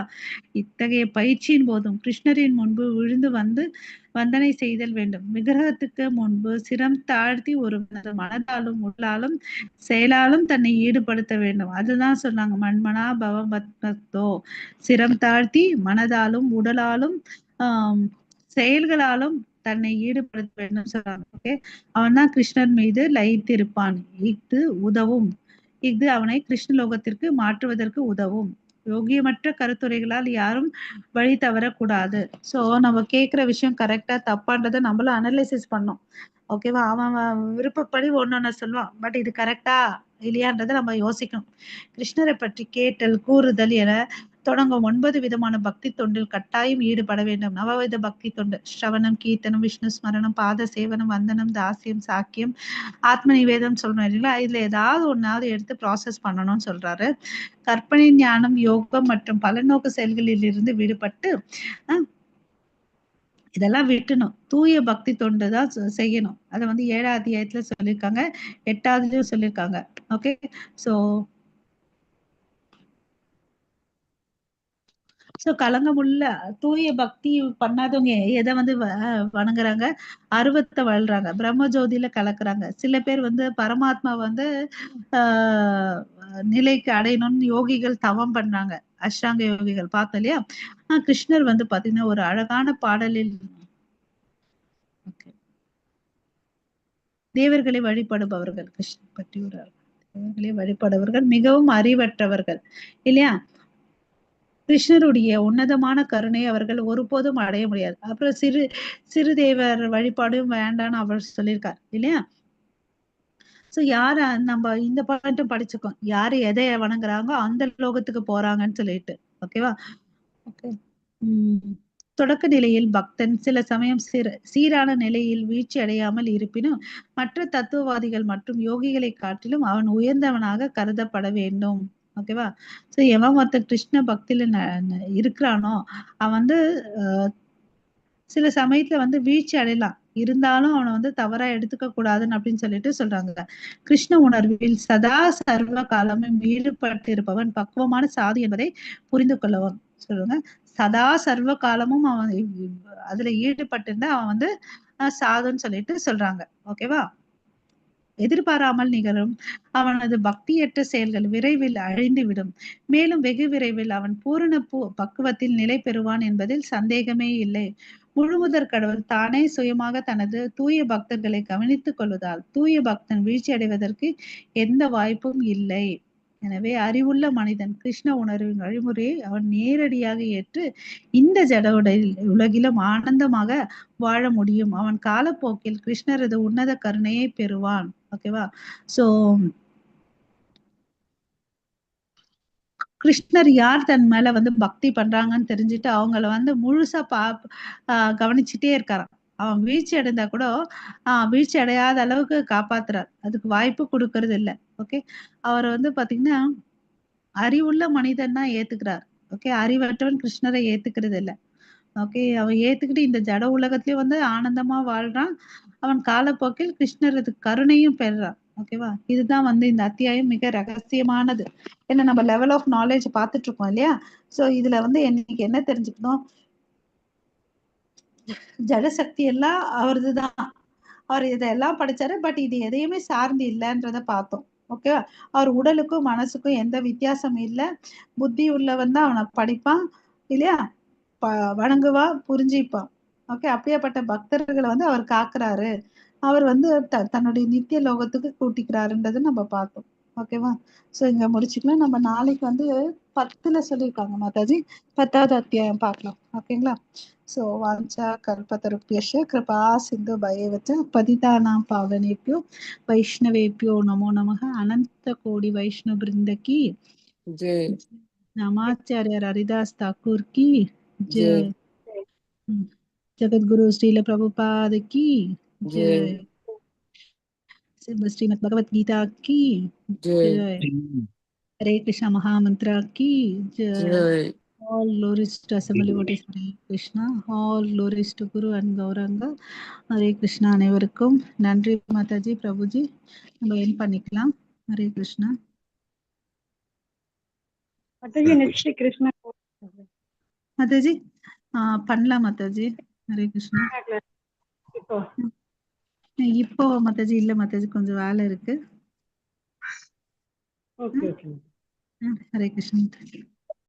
இத்தகைய பயிற்சியின் போதும் கிருஷ்ணரின் முன்பு விழுந்து வந்து வந்தனை செய்தல் வேண்டும். விக்கிரகத்துக்கு முன்பு சிரம் தாழ்த்தி ஒரு மனதாலும் உடலாலும் செயலாலும் தன்னை ஈடுபடுத்த வேண்டும். அதுதான் சொன்னாங்க, மண்மனா பவபக்தோ. சிரம் தாழ்த்தி மனதாலும் உடலாலும் செயல்களாலும் தன்னை ஈடுபடுத்த வேண்டும் சொல்றாங்க. ஓகே. அவன் தான் கிருஷ்ணர் மீது லயித்திருப்பான். இஃது உதவும். இது அவனை கிருஷ்ணலோகத்திற்கு மாற்றுவதற்கு உதவும். யோகியமற்ற கருத்துரைகளால் யாரும் வழி தவறக்கூடாது. சோ நம்ம கேட்கிற விஷயம் கரெக்டா தப்பான்றதை நம்மளும் அனலைசிஸ் பண்ணோம். ஓகேவா? அவன் விருப்பப்படி ஒன்னொன்னு சொல்லுவான், பட் இது கரெக்டா இல்லையான்றதை நம்ம யோசிக்கணும். கிருஷ்ணரை பற்றி கேட்டல் கூறுதல் என தொடங்கும் 9 விதமான பக்தி தொண்டில் கட்டாயம் ஈடுபட வேண்டும். நவவித பக்தி தொண்டு: ஸ்ரவணம், கீர்த்தனம், விஷ்ணு ஸ்மரணம், பாத சேவனம், வந்தனம், தாசியம், சாக்கியம், ஆத்ம நிவேதம் சொல்றோம் இல்லைங்களா? இதுல ஏதாவது ஒன்னாவது எடுத்து ப்ராசஸ் பண்ணணும்னு சொல்றாரு. கற்பனை ஞானம், யோகம் மற்றும் பலநோக்கு செயல்களில் இருந்து விடுபட்டு இதெல்லாம் விட்டுணும். தூய பக்தி தொண்டு தான் செய்யணும். அதை வந்து 7ஆம் அத்தியாயத்துல சொல்லியிருக்காங்க, 8ஆவதுலயும் சொல்லியிருக்காங்க. ஓகே. சோ களங்கமுள்ள தூய பக்தி பண்ணாதவங்க எதை வந்து வணங்குறாங்க? அருவத்தை வாழ்றாங்க, பிரம்ம ஜோதியில கலக்குறாங்க. சில பேர் வந்து பரமாத்மா வந்து நிலைக்கு அடையணும்னு யோகிகள் தவம் பண்றாங்க, அஷ்டாங்க யோகிகள் பார்த்தோம் இல்லையா? கிருஷ்ணர் வந்து பாத்தீங்கன்னா ஒரு அழகான பாடலில் தேவர்களை வழிபடுபவர்கள், கிருஷ்ணர் பற்றி ஒரு தேவர்களை வழிபடுபவர்கள் மிகவும் அறிவற்றவர்கள் இல்லையா? கிருஷ்ணருடைய உன்னதமான கருணை அவர்கள் ஒருபோதும் அடைய முடியாது. அப்புறம் சிறு தேவர் வழிபாடும் வேண்டான்னு அவர் சொல்லியிருக்கார் இல்லையா? சோ யார நம்ம இந்த பாயிண்ட்டும் படிச்சுக்கோம், யாரு எதை வணங்குறாங்க அந்த லோகத்துக்கு போறாங்கன்னு சொல்லிட்டு. ஓகேவா? ஓகே. தொடக்க நிலையில் பக்தன் சில சமயம் சீரான நிலையில் வீழ்ச்சி அடையாமல் இருப்பினும் மற்ற தத்துவவாதிகள் மற்றும் யோகிகளை காட்டிலும் அவன் உயர்ந்தவனாக கருதப்பட வேண்டும். ஓகேவா? சோ எவன் ஒருத்தன் கிருஷ்ண பக்தியில இருக்கிறானோ அவன் வந்து சில சமயத்துல வந்து வீழ்ச்சி அடையலாம். இருந்தாலும் அவனை வந்து தவறா எடுத்துக்க கூடாதுன்னு அப்படின்னு சொல்லிட்டு சொல்றாங்க. கிருஷ்ண உணர்வில் சதா சர்வ காலமும் ஈடுபட்டு இருப்பவன் பக்குவமான சாது என்பதை புரிந்து கொள்ளவன் சொல்லுங்க. சதா சர்வ காலமும் அவன் அதுல ஈடுபட்டிருந்தா அவன் வந்து சாதுன்னு சொல்லிட்டு சொல்றாங்க. ஓகேவா? எதிர்பாராமல் நிகழும் அவனது பக்தியற்ற செயல்கள் விரைவில் அழிந்துவிடும். மேலும் வெகு விரைவில் அவன் பூரண பக்குவத்தில் நிலை பெறுவான் என்பதில் சந்தேகமே இல்லை. முழுமுதற் கடவுள் தானே சுயமாக தனது தூய பக்தர்களை கவனித்துக் கொள்வதால் தூய பக்தன் வீழ்ச்சி அடைவதற்கு எந்த வாய்ப்பும் இல்லை. எனவே அறிவுள்ள மனிதன் கிருஷ்ண உணர்வின் வழிமுறையை அவன் நேரடியாக ஏற்று இந்த ஜட உலகிலும் ஆனந்தமாக வாழ முடியும். அவன் காலப்போக்கில் கிருஷ்ணரது உன்னத கருணையை பெறுவான். ஓகேவா? சோ கிருஷ்ணர் யார் தன் மேல வந்து பக்தி பண்றாங்கன்னு தெரிஞ்சுட்டு அவங்கள வந்து முழுசா கவனிச்சுட்டே இருக்காராம். அவன் வீழ்ச்சி அடைந்தா கூட வீழ்ச்சி அடையாத அளவுக்கு காப்பாத்துறார். அதுக்கு வாய்ப்பு கொடுக்கறது இல்லை. ஓகே, அவர் வந்து பாத்தீங்கன்னா அறிவுள்ள மனிதன் தான் ஏத்துக்கிறார். ஓகே, அறிவற்றவன் கிருஷ்ணரை ஏத்துக்கிறது இல்லை. ஓகே, அவன் ஏத்துக்கிட்டு இந்த ஜட உலகத்திலயும் வந்து ஆனந்தமா வாழ்றான். அவன் காலப்போக்கில் கிருஷ்ணரது கருணையும் பெறுறான். ஓகேவா? இதுதான் வந்து இந்த அத்தியாயம் மிக ரகசியமானது. ஏன்னா நம்ம லெவல் ஆஃப் நாலேஜ் பார்த்துட்டு இருக்கோம் இல்லையா? சோ இதுல வந்து இன்னைக்கு என்ன தெரிஞ்சுக்கணும், ஜடசக்தி எல்லாம் அவரதுதான். அவர் இதெல்லாம் படிச்சாரு. பட் இது எதையுமே சார்ந்து இல்லைன்றத பார்த்தோம். ஓகேவா? அவர் உடலுக்கும் மனசுக்கும் எந்த வித்தியாசம் இல்லை. புத்தி உள்ளவன் தான் அவனை படிப்பான் இல்லையா? வணங்குவான், புரிஞ்சுப்பான். ஓகே, அப்படியாப்பட்ட பக்தர்களை வந்து அவர் காக்குறாரு. அவர் வந்து தன்னுடைய நித்திய லோகத்துக்கு கூட்டிக்கிறாருன்றது நம்ம பார்த்தோம். ஓகேவா? சோ இங்க முடிச்சுக்கலாம். நம்ம நாளைக்கு வந்து 10ல சொல்லியிருக்காங்க மாதாஜி. 10வது அத்தியாயம் பார்க்கலாம். ஓகேங்களா? சோ வாஞ்சா கல்பதருப்யஷ கிருபா சிந்து பயவச்ச பதிதானாம் பாவனேப்யோ வைஷ்ணவேப்யோ நமோ நமக. அனந்த கோடி வைஷ்ணவ பிருந்தகி जय नमाचार्य हरिदास ठाकुर की जय जय। जगत गुरु श्रील प्रभुपाद की जय जय। श्रीमद भगवत गीता की जय जय। हरे कृष्णा महामंत्र की जय। जय All glories to assemble devotees of Hare Krishna. All glories to Guru and Gauranga. Hare Krishna. அனைவருக்கும் நன்றி மாதாஜி, பிரபுஜி. நம்ம என் பண்ணிக்கலாம். ஹரே கிருஷ்ணா. நெக்ஸ்ட் கிருஷ்ணா மாதாஜி பண்ணலாம் மாதாஜி. ஹரே கிருஷ்ணா. இப்போ மாதாஜி இல்ல மாதாஜி, கொஞ்சம் வேலை இருக்கு. ஓகே. ஹரே கிருஷ்ணா.